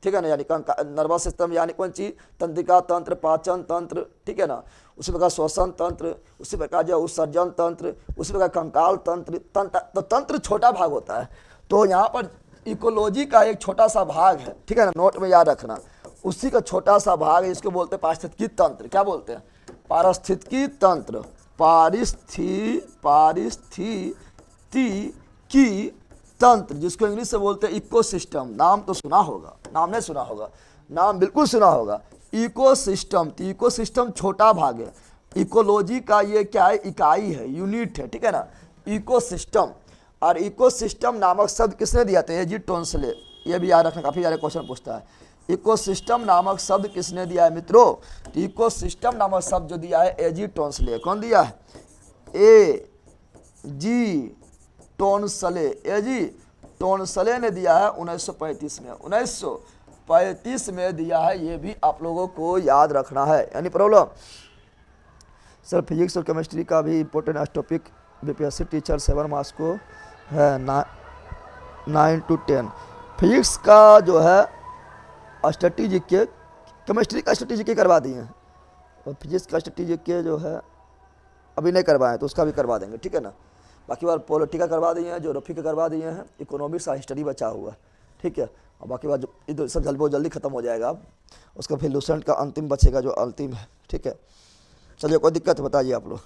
ठीक है ना, यानी नर्वस सिस्टम यानी कौन चीज, तंत्रिका तंत्र, पाचन तंत्र, ठीक है ना, उसी प्रकार श्वसन तंत्र, उसी प्रकार जो उत्सर्जन तंत्र, उसी प्रकार कंकाल तंत्र, तो तंत्र छोटा भाग होता है। तो यहाँ पर इकोलॉजी का एक छोटा सा भाग है, ठीक है ना, नोट में याद रखना, उसी का छोटा सा भाग है, इसको बोलते हैं पारिस्थितिकी तंत्र। क्या बोलते हैं? पारिस्थितिकी तंत्र, पारिस्थितिकी तंत्र, जिसको इंग्लिश से बोलते हैं इकोसिस्टम। नाम तो सुना होगा, नाम नहीं सुना होगा, नाम बिल्कुल सुना होगा, इकोसिस्टम। तो इकोसिस्टम छोटा भाग है, इकोलॉजी का ये क्या है, इकाई है, यूनिट है, ठीक है ना, इकोसिस्टम। और इकोसिस्टम नामक शब्द किसने दिया था? एजी टोंसले। ये भी याद रखना, काफी सारे क्वेश्चन पूछता है। इकोसिस्टम नामक शब्द किसने दिया है मित्रों? तो इकोसिस्टम नामक शब्द जो दिया है एजी टोंसले। कौन दिया है? ए जी टोंसले, एजी टोंसले ने दिया है 1935 में, 1935 में दिया है। ये भी आप लोगों को याद रखना है। यानी प्रॉब्लम सर फिजिक्स और केमिस्ट्री का भी important topic BPSC teacher 7 marks को है 9 to 10। फिजिक्स का जो है स्ट्रेटेजिक के, केमिस्ट्री का स्ट्रेटेजिक के करवा दिए हैं, और फिजिक्स का स्ट्रेटेजिक के जो है अभी नहीं करवाए तो उसका भी करवा देंगे, ठीक है ना। बाकी बार पॉलिटिका करवा दिए हैं, ज्योग्राफी का करवा दिए हैं, इकोनॉमिक्स का हिस्ट्री बचा हुआ है, ठीक है। और बाकी बात जो सब बहुत जल्दी खत्म हो जाएगा। अब उसका फिर लूसेंट का अंतिम बचेगा जो अंतिम है, ठीक है। चलिए कोई दिक्कत बताइए आप लोग।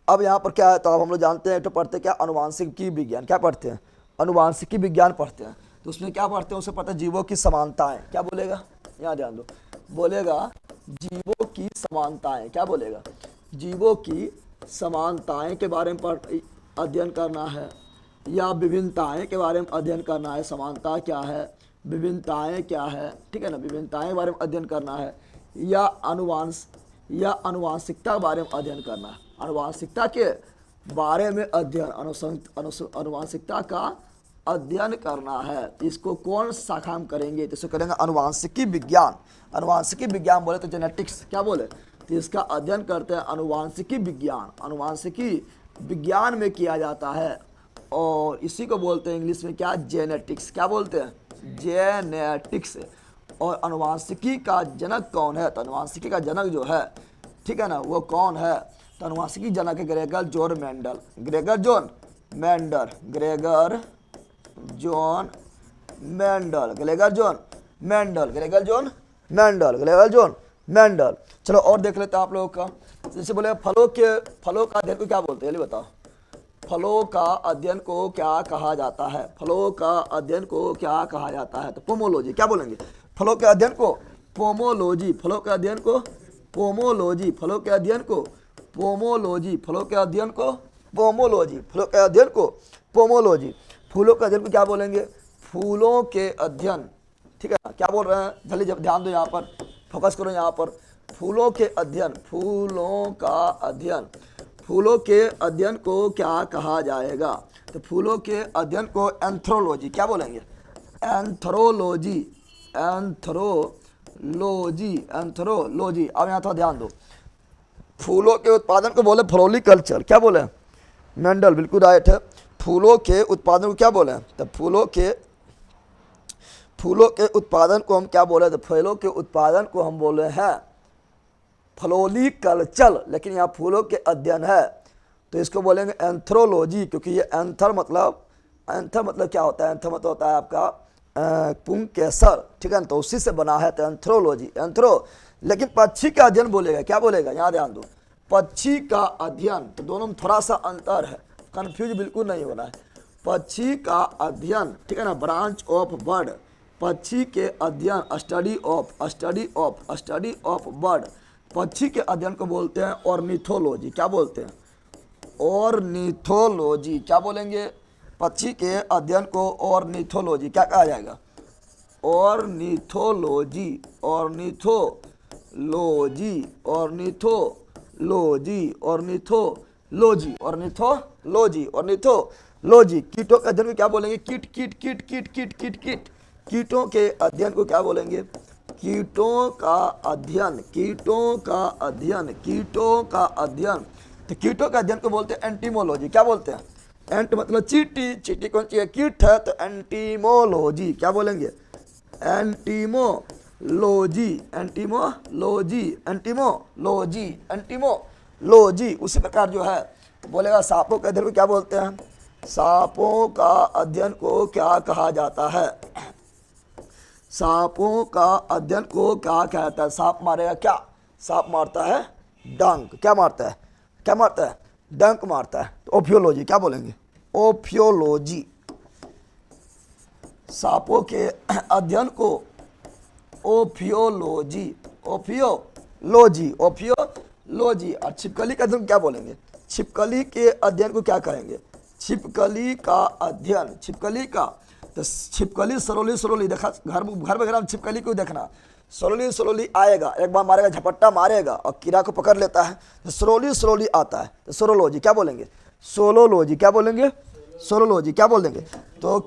अब यहाँ पर क्या है, तो अब हम लोग जानते हैं, तो पढ़ते क्या, अनुवांशिकी विज्ञान। क्या पढ़ते हैं? अनुवांशिकी विज्ञान पढ़ते हैं। तो उसमें क्या पढ़ते हैं? उसे पढ़ते हैं जीवों की समानताएं। क्या बोलेगा? यहाँ ध्यान दो, बोलेगा जीवों की समानताएं। क्या बोलेगा? जीवों की समानताएं के बारे में अध्ययन करना है, या विभिन्नताएं के बारे में अध्ययन करना है। समानता क्या है, विभिन्नताएं क्या है, ठीक है ना, विभिन्नताएं के बारे में अध्ययन करना है, या अनुवांशिकता के बारे में अध्ययन करना है। अनुवांशिकता के बारे में अध्ययन, अनुवांशिकता का अध्ययन करना है। इसको कौन शाखा में करेंगे? तो इसको करेंगे अनुवांशिकी विज्ञान। अनुवांशिकी विज्ञान बोले तो जेनेटिक्स। क्या बोले? तो इसका अध्ययन करते हैं अनुवांशिकी विज्ञान। अनुवांशिकी विज्ञान में किया जाता है, और इसी को बोलते हैं इंग्लिश में क्या? जेनेटिक्स। क्या बोलते हैं? जेनेटिक्स। और अनुवांशिकी का जनक कौन है? तो अनुवांशिकी का जनक जो है, ठीक है ना, वो कौन है? तो अनुवांशिकी जनक है Gregor John Mendel. Gregor John Mendel, Gregor John Mendel, Gregor John Mendel, Gregor John Mendel, Gregor John Mendel. चलो और देख लेते हैं आप लोगों का। जैसे बोले फलों का अध्ययन को क्या बोलते हैं? ये बताओ, फलों का अध्ययन को क्या कहा जाता है? फलों का अध्ययन को क्या कहा जाता है? तो पोमोलॉजी। क्या बोलेंगे? फलों के अध्ययन को पोमोलॉजी। फलों के अध्ययन को पोमोलॉजी। फलों के अध्ययन को पोमोलॉजी। फलों के अध्ययन को पोमोलॉजी। फलों के अध्ययन को पोमोलॉजी। फूलों के अध्ययन को क्या बोलेंगे? फूलों के अध्ययन, ठीक है ना। क्या बोल रहे हैं? जल्दी जब ध्यान दो, यहाँ पर फोकस करो। यहाँ पर फूलों के अध्ययन, फूलों का अध्ययन, फूलों के अध्ययन को क्या कहा जाएगा? तो फूलों के अध्ययन को एंथ्रोलॉजी। क्या बोलेंगे? एंथ्रोलॉजी, एंथ्रोलॉजी, एंथ्रोलॉजी। अब यहाँ थोड़ा ध्यान दो, फूलों के उत्पादन को बोले फ्लोरिकल्चर। क्या बोले? मेंडल बिल्कुल राइट है। फूलों के उत्पादन को क्या बोले? तो फूलों के उत्पादन को हम क्या बोले? तो फूलों के उत्पादन को हम बोले हैं फ्लोरिकल्चर, लेकिन यहाँ फूलों के अध्ययन है तो इसको बोलेंगे एंथ्रोलॉजी, क्योंकि ये एंथर मतलब क्या होता है? एंथर मतलब होता है आपका पुंग के सर, ठीक है ना, तो उसी से बना है, तो एंथ्रोलॉजी, एंथ्रो। लेकिन पक्षी का अध्ययन बोलेगा। क्या बोलेगा? यहाँ ध्यान दो, पक्षी का अध्ययन। तो दोनों में थोड़ा सा अंतर है, कंफ्यूज बिल्कुल नहीं होना है। पक्षी का अध्ययन, ठीक है ना, ब्रांच ऑफ बर्ड। पक्षी के अध्ययन, स्टडी ऑफ बर्ड। पक्षी के अध्ययन को बोलते हैं ऑर्निथोलॉजी। क्या बोलते हैं? ऑर्निथोलॉजी। क्या बोलेंगे? पक्षी के अध्ययन को ऑर्निथोलॉजी। क्या कहा जाएगा? Ornithology, ornithology, ornithology, ornithology, ornithology, ornithology. कीटों का अध्ययन को क्या बोलेंगे? कीट, कीट, कीट, कीट, कीट, कीट, कीट, कीटों के अध्ययन को क्या बोलेंगे? कीटों का अध्ययन, कीटों का अध्ययन, कीटों का अध्ययन। तो कीटों का अध्ययन को बोलते हैं एंटीमोलॉजी। क्या बोलते हैं? एंट मतलब चींटी, चींटी कौन सी है? कीट है, तो एंटीमोलॉजी। क्या बोलेंगे? एंटीमोलॉजी, एंटीमोलॉजी, एंटीमोलॉजी, एंटीमोलॉजी। उसी प्रकार जो है बोलेगा सांपों के अध्ययन को क्या बोलते हैं? सांपों का अध्ययन को क्या कहा जाता है? सांपों का अध्ययन को क्या कहता है? सांप मारेगा क्या? सांप मारता है डंक। क्या मारता है? क्या मारता है? डंक मारता है। तो ओफियोलॉजी क्या बोलेंगे? ओफियोलॉजी। सांपों के अध्ययन को ओफियोलॉजी, ओफियोलॉजी, ओफियोलॉजी। और छिपकली का अध्ययन क्या बोलेंगे? छिपकली के अध्ययन को क्या कहेंगे? छिपकली का अध्ययन, छिपकली का। तो छिपकली सरोली सरोली देखा, घर वगैरह में छिपकली को देखना, सरोली सरोली आएगा, एक बार मारेगा, झपट्टा मारेगा और कीड़ा को पकड़ लेता है, तो सरोली सरोली आता है। तो सोरोलॉजी क्या बोलेंगे? सोलोलॉजी। क्या बोलेंगे? सोरोलॉजी। क्या बोल देंगे? तो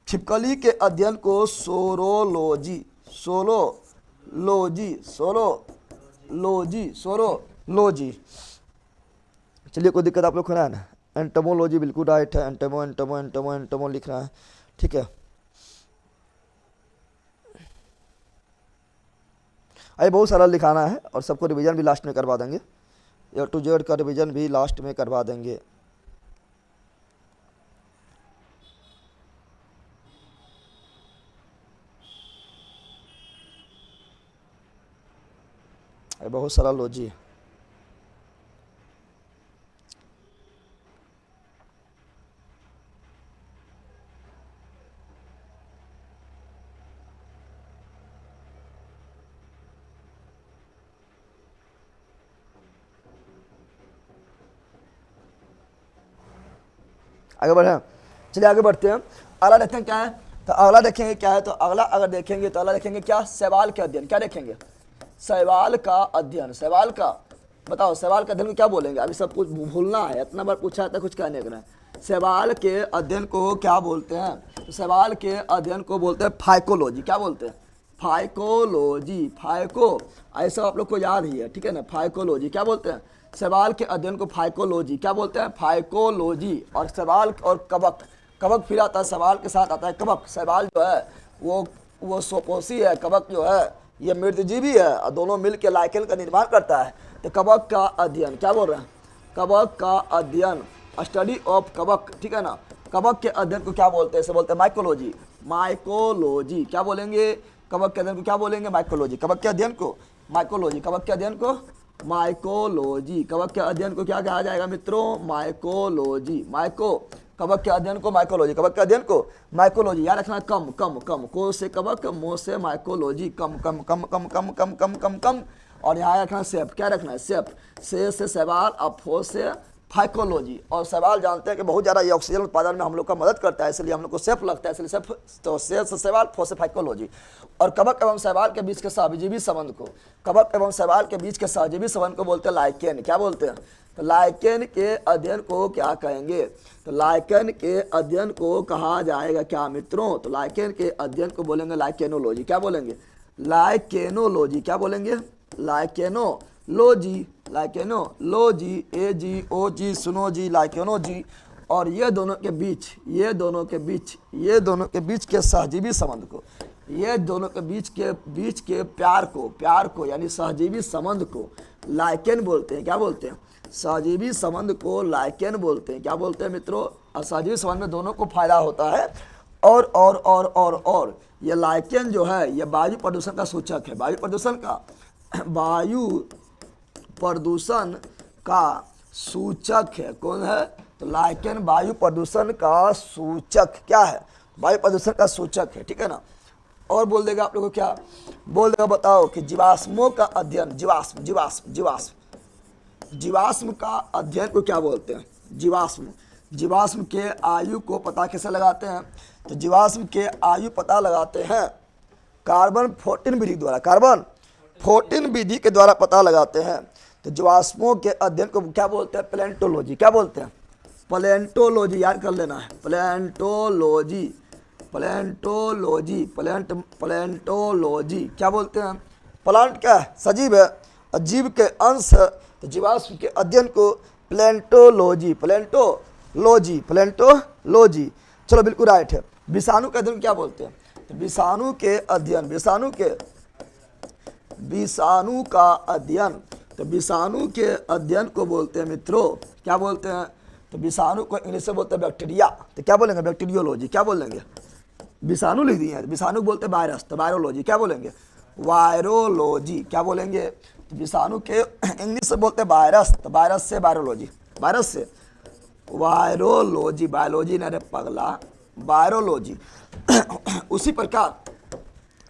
छिपकली के अध्ययन को सोरोलॉजी, सोलोलॉजी, सोरोलॉजी, सोरोलॉजी। चलिए, कोई दिक्कत आप लोग को ना है ना? एंटोमोलॉजी बिल्कुल राइट है। एंटोमो एंटोमो एंटोमो एंटोमो लिखना है, ठीक है। अरे बहुत सारा लिखाना है और सबको रिवीजन भी लास्ट में करवा देंगे। ए टू जेड का रिवीजन भी लास्ट में करवा देंगे। अरे बहुत सारा लॉजी है। आगे बढ़े, चलिए आगे बढ़ते हैं। अगला देखते हैं क्या है। तो अगला देखेंगे क्या है। तो अगला अगर देखेंगे तो अगला देखेंगे क्या? सवाल के अध्ययन। क्या देखेंगे? सवाल का अध्ययन। सवाल का, बताओ सवाल का अध्ययन को क्या बोलेंगे? अभी सब कुछ भूलना है, इतना बार पूछा है तो कुछ कहने का नहीं। सवाल के अध्ययन को क्या बोलते हैं? तो सवाल के अध्ययन को बोलते हैं फाइकोलॉजी। क्या बोलते हैं? Phycology, phyco. ऐसा आप लोग को याद ही है, ठीक है ना? फाइकोलॉजी क्या बोलते हैं? सवाल के अध्ययन को फाइकोलॉजी क्या बोलते हैं? फाइकोलॉजी। और सवाल और कवक, कवक फिर आता है सवाल के साथ आता है कवक। सवाल जो है वो सोपोसी है, कवक जो है ये मृतजीवी है, और दोनों मिल के लाइकेन का निर्माण करता है। तो कवक का अध्ययन क्या बोल रहे हैं? कवक का अध्ययन, स्टडी ऑफ कवक, ठीक है ना? कवक के अध्ययन को क्या बोलते हैं? इसे बोलते हैं माइकोलॉजी, माइकोलॉजी। क्या बोलेंगे? कवक के अध्ययन को क्या बोलेंगे? माइकोलॉजी। कवक के अध्ययन को माइकोलॉजी, कवक के अध्ययन को माइकोलॉजी। कवक के अध्ययन को क्या कहा जाएगा मित्रों? माइकोलॉजी। माइको, कवक के अध्ययन को माइकोलॉजी, कवक के अध्ययन को माइकोलॉजी। याद रखना, कम कम कम, को से कवक, मो से माइकोलॉजी। कम कम कम कम कम कम कम कम कम। और यहाँ रखना सेफ। क्या रखना है? सेफ। से सवाल, अब फो से फाइकोलॉजी। और सवाल जानते हैं कि बहुत ज़्यादा ये ऑक्सीजन उत्पादन में हम लोग का मदद करता है, इसलिए हम लोग को सेफ लगता है, इसलिए सेफ। तो से सवाल, फो से फाइकोलॉजी। और कवक एवं सवाल के बीच के सहजीवी संबंध को, कवक एवं सवाल के बीच के सहजीवी संबंध को बोलते हैं लाइकेन। क्या बोलते हैं? तो लाइकेन के अध्ययन को क्या कहेंगे? तो लाइकेन के अध्ययन को कहा जाएगा क्या मित्रों? तो लाइकेन के अध्ययन को बोलेंगे लाइकेनोलॉजी। क्या बोलेंगे? लाइकेनोलॉजी। क्या बोलेंगे? Lichenology, lichenology. ए जी ओ जी, सुनो जी, लाइकेनोलॉजी। और ये दोनों के बीच, ये दोनों के बीच के सहजीवी संबंध को, ये दोनों के बीच के प्यार को यानी सहजीवी संबंध को लाइकेन बोलते हैं। क्या बोलते हैं? सहजीवी संबंध को लाइकेन बोलते हैं। क्या बोलते हैं मित्रों? और सहजीवी संबंध में दोनों को फायदा होता है। और ये लाइकेन जो है ये वायु प्रदूषण का सूचक है। वायु प्रदूषण का सूचक है। कौन है? तो लाइकेन वायु प्रदूषण का सूचक क्या है? वायु प्रदूषण का सूचक है, ठीक है ना? और बोल देगा आप लोगों को क्या बोल देगा? बताओ कि जीवाश्मों का अध्ययन, जीवाश्म का अध्ययन को क्या बोलते हैं? जीवाश्म के आयु को पता कैसे लगाते हैं? तो जीवाश्म के आयु पता लगाते हैं कार्बन 14 विधि द्वारा, कार्बन 14 विधि के द्वारा पता लगाते हैं। तो जीवाश्मों के अध्ययन को क्या बोलते हैं? प्लेंटोलॉजी। क्या बोलते हैं? प्लेंटोलॉजी। याद कर लेना है, प्लेंटोलॉजी, प्लेंटोलॉजी, प्लेंटोलॉजी क्या बोलते हैं? प्लांट क्या है? सजीव है, और जीव के अंश है, तो जीवाश्म के अध्ययन को प्लेंटोलॉजी, प्लेंटोलॉजी। चलो बिल्कुल राइट है। विषाणु के अध्ययन क्या बोलते हैं? तो विषाणु के अध्ययन, विषाणु का अध्ययन, तो विषाणु के अध्ययन को बोलते हैं मित्रों, क्या बोलते हैं? तो विषाणु को इंग्लिश में बोलते हैं बैक्टीरिया, तो क्या बोलेंगे? बैक्टीरियोलॉजी। क्या बोलेंगे? विषाणु लिख दिए हैं, विषाणु बोलते हैं वायरस, तो वायरोलॉजी। क्या बोलेंगे? वायरोलॉजी। क्या बोलेंगे? तो विषाणु के इंग्लिश से बोलते हैं वायरस, तो वायरस से वायरोलॉजी, वायरस से वायरोलॉजी, बायोलॉजी ना रे पगला, वायरोलॉजी। उसी प्रकार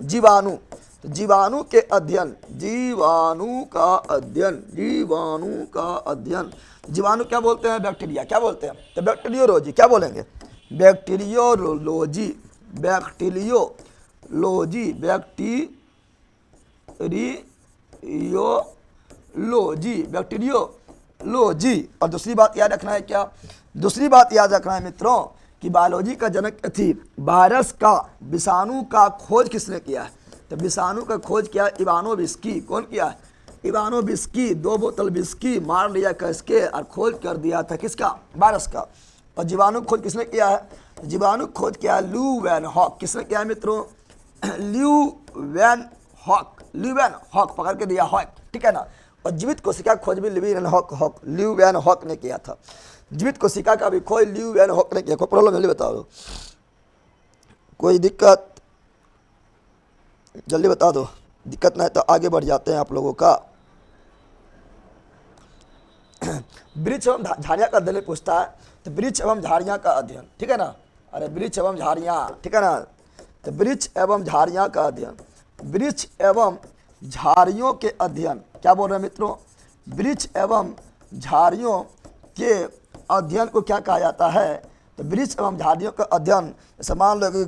जीवाणु, तो जीवाणु के अध्ययन, जीवाणु का अध्ययन, जीवाणु क्या बोलते हैं? बैक्टीरिया। क्या बोलते हैं? तो बैक्टीरियोलॉजी। क्या बोलेंगे? Bacteriology, bacteriology. और दूसरी बात याद रखना है क्या? दूसरी बात याद रखना है मित्रों कि बायोलॉजी का जनक थी वायरस का, विषाणु का खोज किसने किया है? तो विषाणु का खोज किया इवानोविस्की। कौन किया? इवानोविस्की। 2 बोतल विस्की मार लिया कसके और खोज कर दिया था किसका? वायरस का। और जीवाणु खोज किसने किया है? जीवाणु खोज किया ल्यू वैन हॉक। किसने किया है मित्रों? ल्यू वैन हॉक पकड़ के दिया हॉक, ठीक है ना। और जीवित कोशिका खोज भी ल्यू वैन हॉक ने किया था। जीवित कोशिका का भी खोज ल्यू वैन हॉक ने किया। कोई प्रॉब्लम जल्दी बता दो, कोई दिक्कत जल्दी बता दो, दिक्कत नहीं तो आगे बढ़ जाते हैं आप लोगों का। वृक्ष एवं झाड़ियाँ का अध्ययन पूछता है, तो वृक्ष एवं झाड़ियाँ का अध्ययन, ठीक है ना। अरे वृक्ष एवं झाड़ियाँ, ठीक है ना। तो वृक्ष एवं झाड़ियाँ का अध्ययन, वृक्ष एवं झाड़ियों के अध्ययन। क्या बोल रहे हैं मित्रों? वृक्ष एवं झाड़ियों के अध्ययन को क्या कहा जाता है? तो वृक्ष एवं झाड़ियों का अध्ययन, जैसे मान लो कि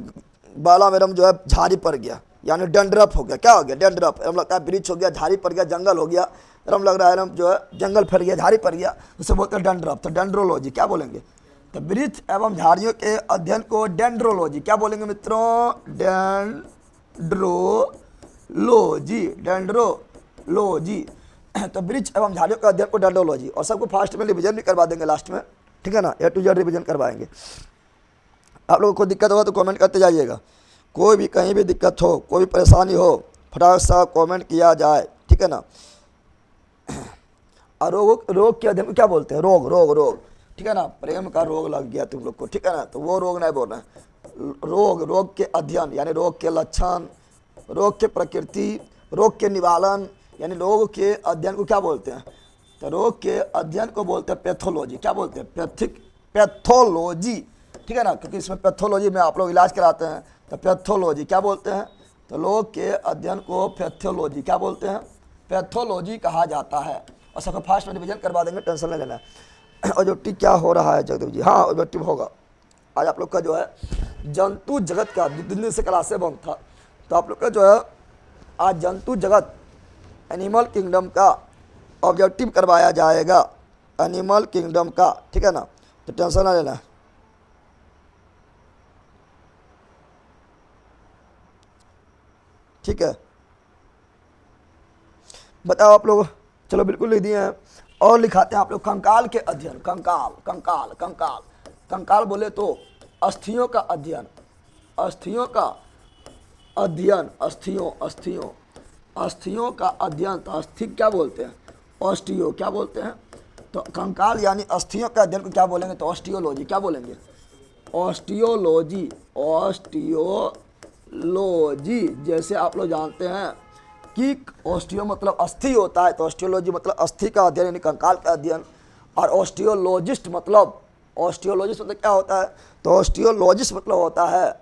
बाला मेरम जो है झाड़ी पड़ गया, यानी डंडरप हो गया। क्या हो गया? डंडरप। हम लगता है वृक्ष हो गया, झाड़ी पड़ गया, जंगल हो गया, हम लग रहा है जो है जंगल फैल गया, झाड़ी पड़ गया, उसे बोलते हैं डंडरप। तो डेंड्रोलॉजी। क्या बोलेंगे? तो वृक्ष एवं झाड़ियों के अध्ययन को डेंड्रोलॉजी। क्या बोलेंगे मित्रों? Dendrology, dendrology. तो वृक्ष एवं झाड़ियों का अध्ययन को डेंड्रोलॉजी। और सबको फास्ट में रिविजन भी करवा देंगे लास्ट में, ठीक है ना। A to Z रिविजन करवाएंगे। आप लोगों को दिक्कत होगा तो कमेंट करते जाइएगा। कोई भी कहीं भी दिक्कत हो, कोई भी परेशानी हो, फटाफट सा कमेंट किया जाए, ठीक है ना। और रोग के अध्ययन को क्या बोलते हैं? रोग, ठीक है ना। प्रेम का रोग लग गया तुम लोग को, ठीक है ना, तो वो रोग नहीं बोलना है। रोग के अध्ययन यानी रोग के लक्षण, रोग के प्रकृति, रोग के निवारण, यानी रोग के अध्ययन को क्या बोलते हैं? तो रोग के अध्ययन को बोलते हैं पैथोलॉजी। क्या बोलते हैं? पैथोलॉजी, ठीक है ना, क्योंकि इसमें पैथोलॉजी में आप लोग इलाज कराते हैं, तो पैथोलॉजी। क्या बोलते हैं? तो रोग के अध्ययन को पैथोलॉजी क्या बोलते हैं? पैथोलॉजी कहा जाता है। और सबको फास्ट में रिविजन करवा देंगे, टेंशन नहीं लेना। ऑब्जेक्टिव क्या हो रहा है जगदेव जी? हाँ ऑब्जेक्टिव होगा। आज आप लोग का जो है जंतु जगत का 2 दिन से क्लासे बंद था, तो आप लोग का जो है आज जंतु जगत, एनिमल किंगडम का ऑब्जेक्टिव करवाया जाएगा, एनिमल किंगडम का, ठीक है ना। तो टेंशन ना लेना। ठीक है, बताओ आप लोग। चलो बिल्कुल लिख दिए हैं। और लिखाते हैं आप लोग कंकाल के अध्ययन। कंकाल बोले तो अस्थियों का अध्ययन, अस्थियों का अध्ययन। तो अस्थि क्या बोलते हैं? ऑस्टियो। क्या बोलते हैं? तो कंकाल यानी अस्थियों का अध्ययन को क्या बोलेंगे? तो ऑस्टियोलॉजी। क्या बोलेंगे? ऑस्टियोलॉजी। जैसे आप लोग जानते हैं कि ऑस्टियो मतलब अस्थि होता है, तो ऑस्टियोलॉजी मतलब अस्थि का अध्ययन यानी कंकाल का अध्ययन। और ऑस्टियोलॉजिस्ट मतलब क्या होता है? तो ऑस्टियोलॉजिस्ट मतलब होता है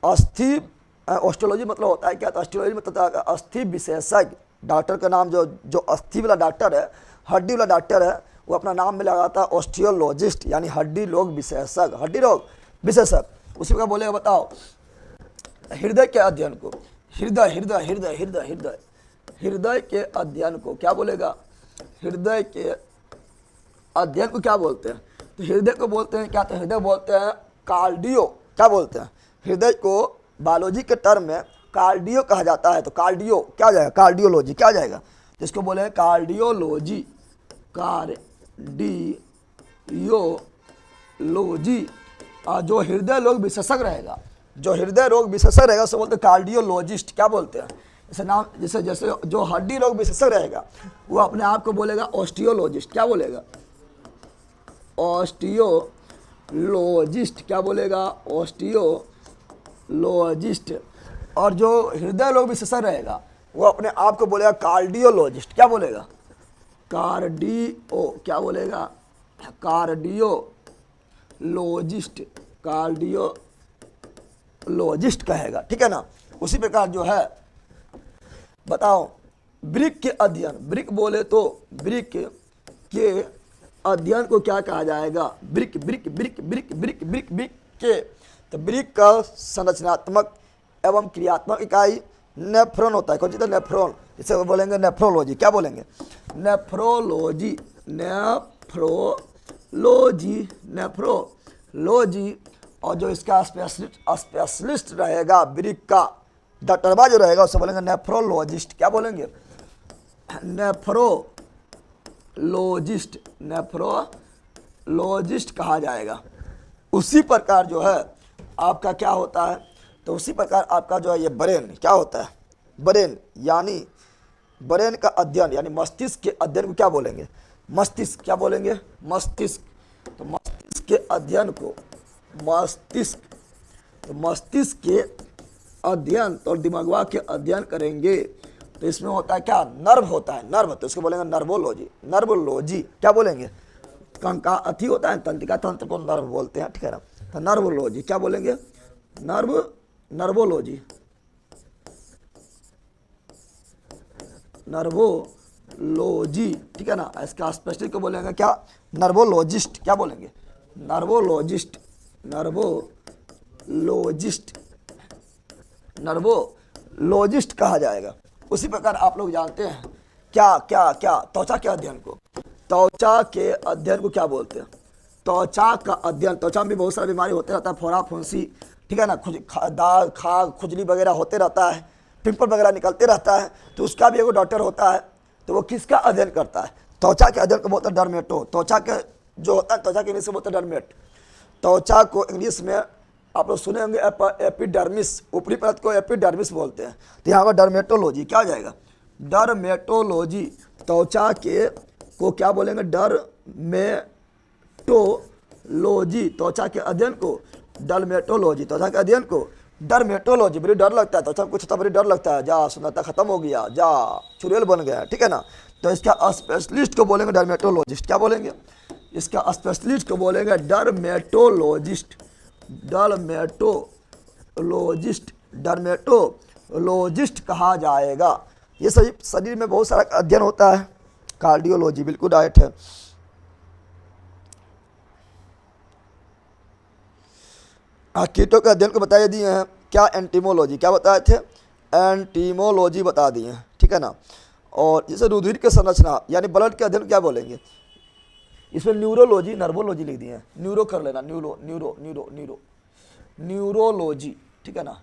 अस्थि। ऑस्टियोलॉजी मतलब होता है क्या? तो ऑस्टियोलॉजी मतलब होता है अस्थि विशेषज्ञ। डॉक्टर का नाम जो अस्थि वाला डॉक्टर है, हड्डी वाला डॉक्टर है, वो अपना नाम में लगाता है ऑस्टियोलॉजिस्ट, यानी हड्डी रोग विशेषज्ञ, हड्डी रोग विशेषज्ञ। उसी का बोलेगा, बताओ हृदय के अध्ययन को, हृदय के अध्ययन को क्या बोलेगा? हृदय के अध्ययन को क्या बोलते हैं? तो हृदय को बोलते हैं क्या? तो हृदय बोलते हैं कार्डियो। क्या बोलते हैं? हृदय को बायोलॉजी के टर्म में कार्डियो कहा जाता है। तो कार्डियो क्या हो जाएगा, कार्डियोलॉजी क्या हो जाएगा, जिसको बोले कार्डियोलॉजी, कार्डियोलॉजी। और जो हृदय रोग विशेषज्ञ रहेगा, जो हृदय रोग विशेषज्ञ रहेगा उसे बोलते हैं कार्डियोलॉजिस्ट। क्या बोलते हैं, जैसे नाम, जैसे जैसे जो हड्डी रोग विशेषज्ञ रहेगा वो अपने आप को बोलेगा ऑस्टियोलॉजिस्ट। क्या बोलेगा, ऑस्टियोलॉजिस्ट। क्या बोलेगा, ऑस्टियोलॉजिस्ट। और जो हृदय रोग विशेषज्ञ रहेगा वो अपने आप को बोलेगा कार्डियोलॉजिस्ट। क्या बोलेगा, कार्डियो। क्या बोलेगा, कार्डियोलॉजिस्ट, कार्डियोलॉजिस्ट कहेगा। ठीक है ना। उसी प्रकार जो है बताओ, वृक्क के अध्ययन, वृक्क बोले तो वृक्क के अध्ययन को क्या कहा जाएगा, वृक्क वृक्क वृक्क वृक्क वृक्क वृक्क वृक्क के। तो वृक्क का संरचनात्मक एवं क्रियात्मक इकाई नेफ्रॉन होता है। कौन सी, तो नेफ्रॉन। इसे बोलेंगे नेफ्रोलॉजी। क्या बोलेंगे, नेफ्रोलॉजी, नेफ्रोलॉजी, नेफ्रोलॉजी। और जो इसका स्पेशलिस्ट रहेगा वृक्क का, डॉक्टरबा जो रहेगा उसे बोलेंगे नेफ्रोलॉजिस्ट। क्या बोलेंगे, नेफ्रोलॉजिस्ट, नेफ्रोलॉजिस्ट कहा जाएगा। उसी प्रकार जो है आपका क्या होता है, तो उसी प्रकार आपका जो है ये ब्रेन क्या होता है, ब्रेन यानी ब्रेन का अध्ययन यानी मस्तिष्क के अध्ययन को क्या बोलेंगे, मस्तिष्क। क्या बोलेंगे, मस्तिष्क। तो मस्तिष्क के अध्ययन को मस्तिष्क, तो मस्तिष्क के अध्ययन और दिमागवा के अध्ययन करेंगे तो इसमें होता है क्या, नर्व होता है, नर्व। तो इसको बोलेंगे नर्वोलॉजी, नर्वोलॉजी। क्या बोलेंगे, कंका अथी होता है तंत्रिका तंत्र को नर्व बोलते हैं। ठीक है ना। तो नर्वोलॉजी क्या बोलेंगे, नर्वोलॉजी, नर्वोलॉजी। ठीक है ना। इसका स्पेशलिस्ट को बोलेंगे क्या, नर्वोलॉजिस्ट। क्या बोलेंगे, नर्वोलॉजिस्ट, नर्वोलॉजिस्ट, नर्वोलॉजिस्ट कहा जाएगा। उसी प्रकार आप लोग जानते हैं क्या क्या क्या, त्वचा के अध्ययन को, त्वचा के अध्ययन को क्या बोलते हैं, त्वचा का अध्ययन। त्वचा में बहुत सारी बीमारी होते रहता है, फोड़ा फुंसी, ठीक है ना, दाग खाग खुजली वगैरह होते रहता है, पिंपल वगैरह निकलते रहता है। तो उसका भी एगो डॉक्टर होता है, तो वो किसका अध्ययन करता है, त्वचा के अध्ययन को बोलते हैं डर्मेटो। त्वचा के जो होता है, त्वचा के इंग्लिश में बोलते हैं डर्मेट। त्वचा को इंग्लिश में आप लोग सुने होंगे एपिडर्मिस, ऊपरी परत को एपिडर्मिस बोलते हैं। तो यहाँ पर डर्मेटोलॉजी क्या हो जाएगा, डर्मेटोलॉजी। त्वचा के को क्या बोलेंगे, डर्मेटोलॉजी। त्वचा के अध्ययन को डर्मेटोलॉजी, त्वचा के अध्ययन को डर्मेटोलॉजी। बड़ी डर लगता है, त्वचा कुछ तो बड़ी डर लगता है, जा सुंदरता खत्म हो गया, जा चुड़ैल बन गया। ठीक है ना। तो इसका स्पेशलिस्ट को बोलेंगे डर्मेटोलॉजिस्ट। क्या बोलेंगे, इसका स्पेशलिस्ट को बोलेंगे डर्मेटोलॉजिस्ट, डर्मेटोलॉजिस्ट, डर्मेटोलॉजिस्ट कहा जाएगा। ये सभी शरीर में बहुत सारा अध्ययन होता है। कार्डियोलॉजी बिल्कुल राइट है। कीटों के अध्ययन को बताया दिए हैं क्या, एंटीमोलॉजी। क्या बताए थे, एंटीमोलॉजी बता दिए हैं। ठीक है ना। और जैसे रुधिर के संरचना यानी ब्लड के अध्ययन क्या बोलेंगे, इसमें न्यूरोलॉजी, नर्वोलॉजी लिख दिए हैं। न्यूरो कर लेना, neuro neuro neuro neuro neurology. ठीक है ना।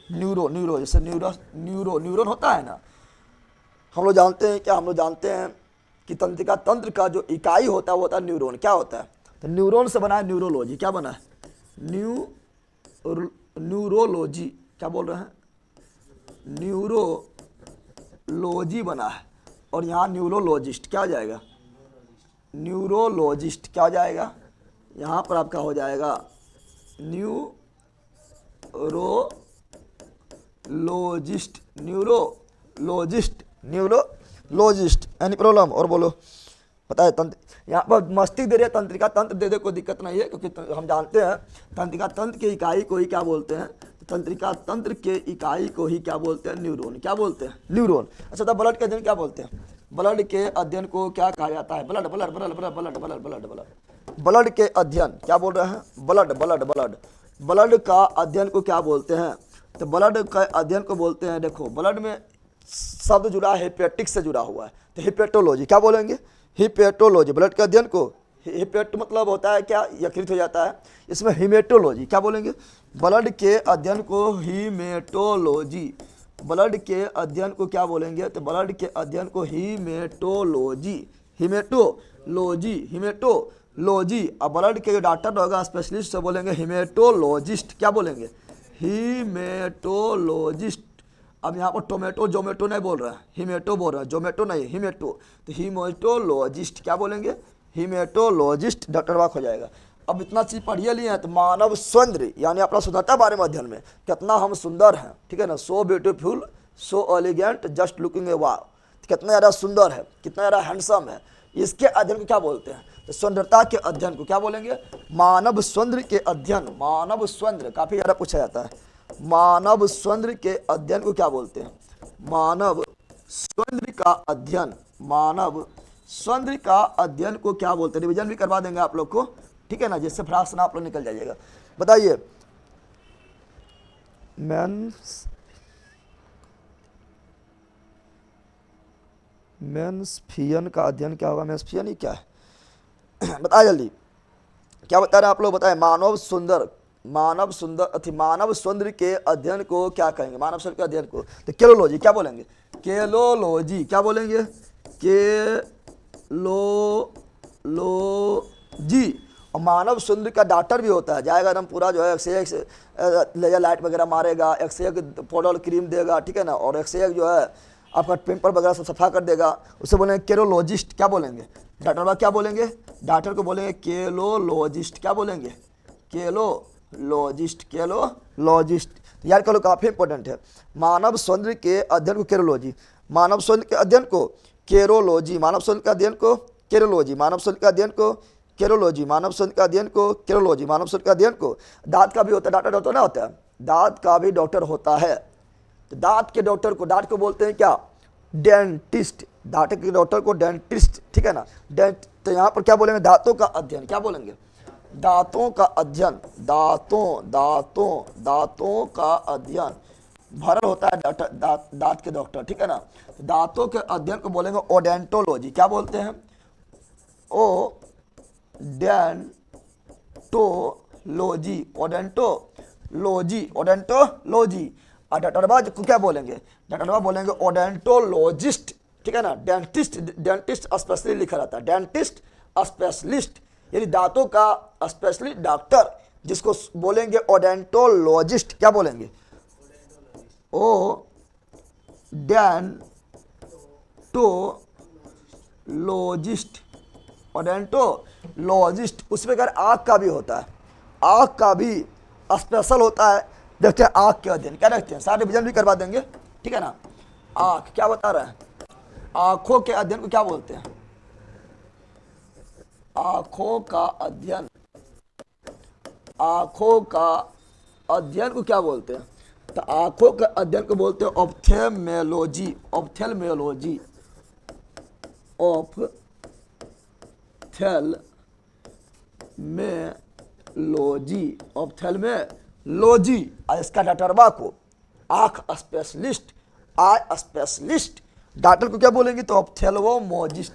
न्यूरो न्यूरो जैसे न्यूरॉन होता है ना। हम लोग जानते हैं क्या, हम लोग जानते हैं कि तंत्रिका तंत्र का जो इकाई होता है वो होता है न्यूरॉन। क्या होता है, तो न्यूरॉन से बना है न्यूरोलॉजी। क्या बना है, न्यूरोलॉजी। क्या बोल रहे हैं, न्यूरोलॉजी बना है। और यहाँ न्यूरोलॉजिस्ट क्या हो जाएगा, न्यूरोलॉजिस्ट क्या हो जाएगा, यहाँ पर आपका हो जाएगा neurologist, neurologist, neurologist. Any problem और बोलो, पता है तंत्र यहाँ पर मस्तिष्क दे रहे, तंत्रिका तंत्र दे दे, कोई दिक्कत नहीं है, क्योंकि हम जानते हैं तंत्रिका तंत्र के इकाई को ही क्या बोलते हैं, तंत्रिका तंत्र के इकाई को ही क्या बोलते हैं, न्यूरॉन। क्या बोलते हैं, न्यूरॉन। अच्छा, तो ब्लड के अध्ययन क्या बोलते हैं, ब्लड के अध्ययन को क्या कहा जाता है, blood blood blood blood blood blood blood blood blood के अध्ययन क्या बोल रहे हैं, ब्लड ब्लड ब्लड ब्लड का अध्ययन को क्या बोलते हैं, तो ब्लड का अध्ययन को बोलते हैं, देखो ब्लड में शब्द जुड़ा है, हिपेटिक से जुड़ा हुआ है, तो हिपेटोलॉजी। क्या बोलेंगे, हिपेटोलॉजी। ब्लड के अध्ययन को हिपेट मतलब होता है क्या, यकृत हो जाता है। इसमें हिमेटोलॉजी क्या बोलेंगे, ब्लड के अध्ययन को हिमेटोलॉजी, ब्लड के अध्ययन को क्या बोलेंगे, तो ब्लड के अध्ययन को हिमेटोलॉजी, हिमेटोलॉजी, हिमेटोलॉजी। अब ब्लड के जो डॉक्टर होगा स्पेशलिस्ट से बोलेंगे हिमेटोलॉजिस्ट, क्या बोलेंगे, हिमेटोलॉजिस्ट। अब यहाँ पर टोमेटो जोमेटो नहीं बोल रहा है, हिमेटो बोल रहा है, जोमेटो नहीं, हिमेटो। तो हिमेटोलॉजिस्ट क्या बोलेंगे, हिमेटोलॉजिस्ट, डॉक्टर वाक हो जाएगा। अब इतना चीज पढ़िए लिए हैं तो मानव सौंदर्य यानी अपना सुंदरता बारे में अध्ययन में, कितना हम सुंदर हैं, ठीक है ना, so beautiful, so elegant, just looking a wow, कितना ज़्यादा सुंदर है, कितना ज़्यादा हैंडसम है, इसके अध्ययन को क्या बोलते हैं, तो सुंदरता के अध्ययन को क्या बोलेंगे, मानव सौंदर्य के अध्ययन, मानव सौंदर्य काफ़ी ज़्यादा पूछा जाता है, मानव सौंदर्य के अध्ययन को क्या बोलते हैं, मानव सौंदर्य का अध्ययन, मानव सौंदर्य का अध्ययन को क्या बोलते हैं। रिवीजन भी करवा देंगे आप लोग को, ठीक है ना, जिससे फ्राक्शन आप लोग निकल जाइएगा। बताइए मेन्सफियन का अध्ययन क्या होगा, मेन्सफियन ही क्या है बताइए जल्दी, क्या बता रहे हैं आप लोग, बताएं। मानव सौंदर्य के अध्ययन को क्या कहेंगे, मानव सौंदर्य के अध्ययन को, तो केलोलॉजी क्या बोलेंगे, केलोलॉजी क्या बोलेंगे, केलोलॉजी। और मानव सौंदर्य का डॉक्टर भी होता है, जाएगा एकदम पूरा जो है एक से एक लेजर लाइट वगैरह मारेगा, एक से एक पाउडर क्रीम देगा, ठीक है ना, और एक से एक जो है आपका पिंपल वगैरह सब सफा कर देगा, उसे बोलेंगे केरोलॉजिस्ट, क्या बोलेंगे, डॉक्टर बाबा क्या बोलेंगे, डॉक्टर को बोलेंगे केलोलॉजिस्ट, क्या बोलेंगे, केलोलॉजिस्ट, केलोलॉजिस्ट। तो यार केलो काफ़ी इंपॉर्टेंट है। मानव सौंदर्य के अध्ययन को केरोलॉजी, मानव सौंदर्य के अध्ययन को केरोलॉजी, मानव सौंदर्य के अध्ययन को केरोलॉजी, मानव सौंदर्य के अध्ययन को केरोलॉजी, मानव सौंदर्य का अध्ययन को केरोलॉजी, मानव सौंदर्य का अध्ययन को। दांत का भी होता है, डॉक्टर ना होता है, दांत का भी डॉक्टर होता है, तो दांत के डॉक्टर को, दांत को बोलते हैं क्या, डेंटिस्ट, दांत के डॉक्टर को डेंटिस्ट, ठीक है ना, तो यहाँ पर क्या बोलेंगे, दांतों का अध्ययन, क्या बोलेंगे, दांतों का अध्ययन, दांतों का अध्ययन, भरल होता है डॉक्टर, दांत के डॉक्टर, ठीक है ना, दांतों के अध्ययन को बोलेंगे ओडेंटोलॉजी, क्या बोलते हैं, ओडेंटोलॉजी, ओडेंटोलॉजी। और डॉक्टरबा को क्या बोलेंगे, डॉक्टरबा बोलेंगे ओडेंटोलॉजिस्ट, ठीक है ना, डेंटिस्ट स्पेशलिस्ट लिखा रहता है, डेंटिस्ट स्पेशलिस्ट यानी दांतों का स्पेशलिस्ट डॉक्टर, जिसको बोलेंगे ओडेंटोलॉजिस्ट, क्या बोलेंगे, ओडेंटोलॉजिस्ट, ओडेंटोलॉजिस्ट। उसमें अगर आँख का भी होता है, आँख का भी स्पेशल होता है, देखते हैं आँख के अध्ययन क्या देखते हैं, सारे विजन भी करवा देंगे, ठीक है ना। आँख क्या बता रहा है, आँखों के अध्ययन को क्या बोलते हैं, आँखों का अध्ययन, आँखों का अध्ययन को क्या बोलते हैं, तो आँखों के अध्ययन को बोलते हैं ऑप्थेल्मोलॉजी, ऑप्थेल्मोलॉजी, ऑप्थेल्मोलॉजी, ऑप्थेल्मोलॉजी। इसका डॉक्टरबा को आँख स्पेशलिस्ट, आई स्पेशलिस्ट, डॉक्टर को क्या बोलेंगे, तो ऑप्थेल्मोलॉजिस्ट,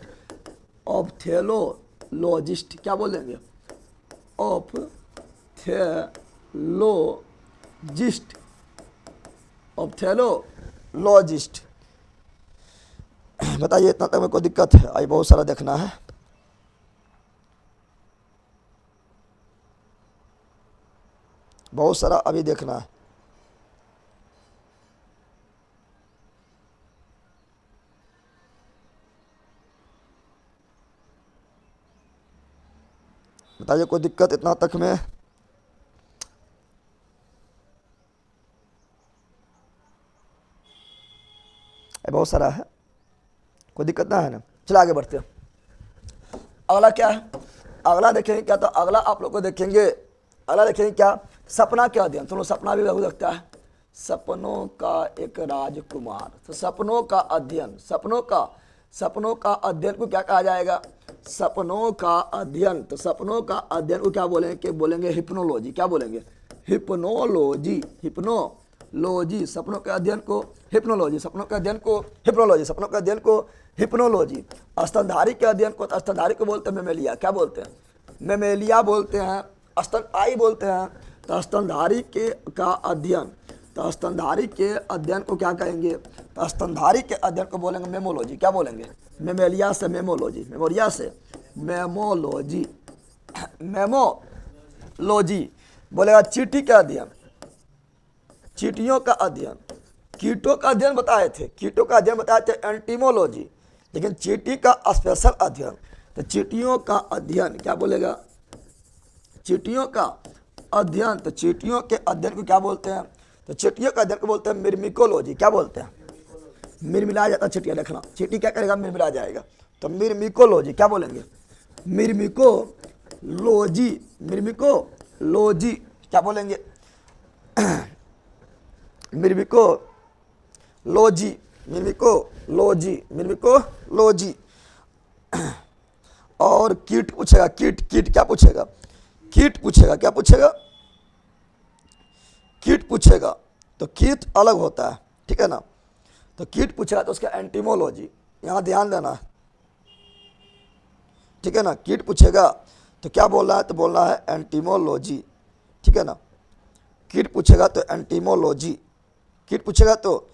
ऑप्थेल्मोलॉजिस्ट क्या बोलेंगे, ऑप्थेल्मोलॉजिस्ट, ऑप्थेल्मोलॉजिस्ट। बताइए इतना तक में कोई दिक्कत है, आई बहुत सारा देखना है, बहुत सारा अभी देखना है। बताइए कोई दिक्कत इतना तक में, बहुत सारा है, कोई दिक्कत ना है ना। चलो आगे बढ़ते हैं। अगला क्या है, अगला देखेंगे क्या, तो अगला आप लोग को देखेंगे, अगला देखेंगे क्या, सपना के अध्ययन। तो सपना भी बहुत लगता है, सपनों का एक राजकुमार, तो सपनों का अध्ययन, सपनों का अध्ययन को क्या कहा जाएगा, सपनों का अध्ययन। तो सपनों का अध्ययन को क्या बोलेंगे, कि बोलेंगे हिप्नोलॉजी, क्या बोलेंगे, हिप्नोलॉजी, हिप्नोलॉजी, सपनों के अध्ययन को हिप्नोलॉजी, सपनों के अध्ययन को हिप्नोलॉजी, सपनों के अध्ययन को हिप्नोलॉजी। स्तनधारी के अध्ययन को स्तनधारी को बोलते हैं मेमेलिया, क्या बोलते हैं? मेमेलिया बोलते हैं। स्तनपाई बोलते हैं। तो स्तनधारी के का अध्ययन, तो स्तनधारी के अध्ययन को क्या कहेंगे? तो स्तनधारी के अध्ययन को बोलेंगे मेमोलॉजी। क्या बोलेंगे? मेमेलिया से मेमोलॉजी, मेमोरिया से मेमोलॉजी, मेमोलॉजी बोलेगा चींटी का अध्ययन, चींटियों का अध्ययन। कीटों का अध्ययन बताए थे, कीटों का अध्ययन बताए थे एंटीमोलॉजी, लेकिन चींटी का स्पेशल अध्ययन, तो चींटियों का अध्ययन क्या बोलेगा? चींटियों का अध्ययन, तो चींटियों के अध्ययन को क्या बोलते हैं? तो चींटियों का अध्ययन को बोलते हैं मिर्मिकोलॉजी। क्या बोलते हैं? मिर्मिला जाता चींटियाँ, देखना चींटी क्या करेगा? मिर्मिला जाएगा, तो मिर्मिकोलॉजी। क्या बोलेंगे? मिर्मिकोलॉजी, मिर्मिकोलॉजी क्या बोलेंगे? मिर्मिकोलॉजी, मिर्मिकोलॉजी, मिर्मिकोलॉजी। और कीट पूछेगा, कीट, कीट क्या पूछेगा? कीट पूछेगा, क्या पूछेगा? कीट पूछेगा, तो कीट अलग होता है, ठीक है ना। तो कीट पूछेगा तो उसका एंटीमोलॉजी, यहाँ ध्यान देना है, ठीक है ना। कीट पूछेगा तो क्या बोलना है? तो बोलना है एंटीमोलॉजी, ठीक है ना। कीट पूछेगा तो एंटीमोलॉजी, कीट पूछेगा तो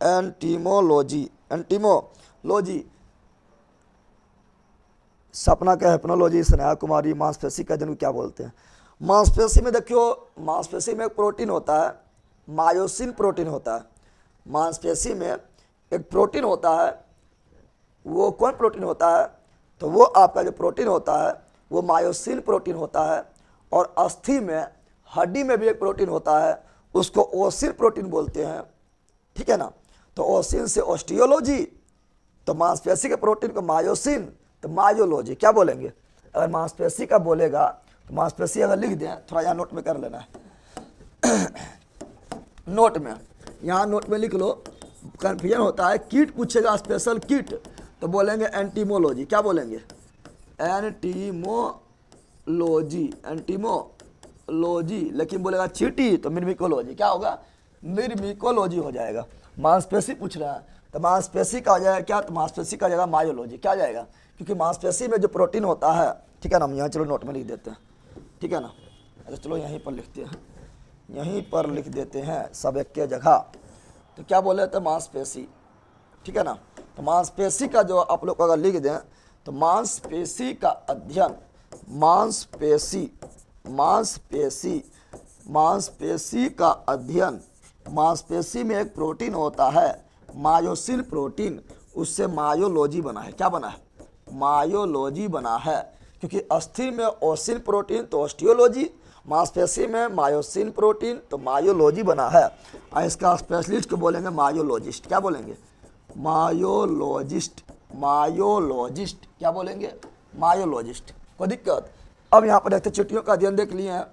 एंटीमोलॉजी, एंटीमोलॉजी। सपना का हिप्नोलॉजी, स्नेहा कुमारी। मांसपेशी का अध्ययन क्या बोलते हैं? मांसपेशी में देखियो, मांसपेशी में एक प्रोटीन होता है, मायोसिन प्रोटीन होता है। मांसपेशी में एक प्रोटीन होता है, वो कौन प्रोटीन होता है? तो वो आपका जो प्रोटीन होता है वो मायोसिन प्रोटीन होता है। और अस्थि में, हड्डी में भी एक प्रोटीन होता है, उसको ओसिन प्रोटीन बोलते हैं, ठीक है ना। तो ओसिन से ऑस्टियोलॉजी, तो मांसपेशी के प्रोटीन को मायोसिन, तो मायोलॉजी। क्या बोलेंगे? अगर मांसपेशी का बोलेगा तो मांसपेशी अगर लिख दें, थोड़ा यहाँ नोट में कर लेना है, नोट में, यहाँ नोट में लिख लो, कन्फ्यूजन होता है। कीट पूछेगा स्पेशल कीट, तो बोलेंगे एंटीमोलॉजी। क्या बोलेंगे? एंटीमोलॉजी, एंटीमोलॉजी। लेकिन बोलेगा चींटी तो मिर्मिकोलॉजी। क्या होगा? मिर्मिकोलॉजी हो जाएगा। मांसपेशी पूछ रहा है तो मांसपेशी का हो जाएगा क्या? तो मांसपेशी का जाएगा मायोलॉजी। क्या जाएगा? क्योंकि मांसपेशी में जो प्रोटीन होता है, ठीक है ना, हम यहाँ चलो नोट में लिख देते हैं, ठीक है ना। अच्छा चलो यहीं पर लिखते हैं, यहीं पर लिख देते हैं सब एक के जगह। तो क्या बोले थे? मांसपेशी, ठीक है ना। तो मांसपेशी का जो आप लोग अगर लिख दें तो मांसपेशी का अध्ययन, मांसपेशी, मांसपेशी, मांसपेशी का अध्ययन। मांसपेशी में एक प्रोटीन होता है मायोसिन प्रोटीन, उससे मायोलॉजी बना है। क्या बना है? मायोलॉजी बना है। क्योंकि अस्थि में ओसिन प्रोटीन तो ऑस्टियोलॉजी, मांसपेशी में मायोसिन प्रोटीन तो मायोलॉजी बना है। और इसका स्पेशलिस्ट को बोलेंगे मायोलॉजिस्ट। क्या बोलेंगे? मायोलॉजिस्ट, मायोलॉजिस्ट। क्या बोलेंगे? मायोलॉजिस्ट। कोई दिक्कत? अब यहाँ पर देखते चींटियों का अध्ययन देख लिए हैं,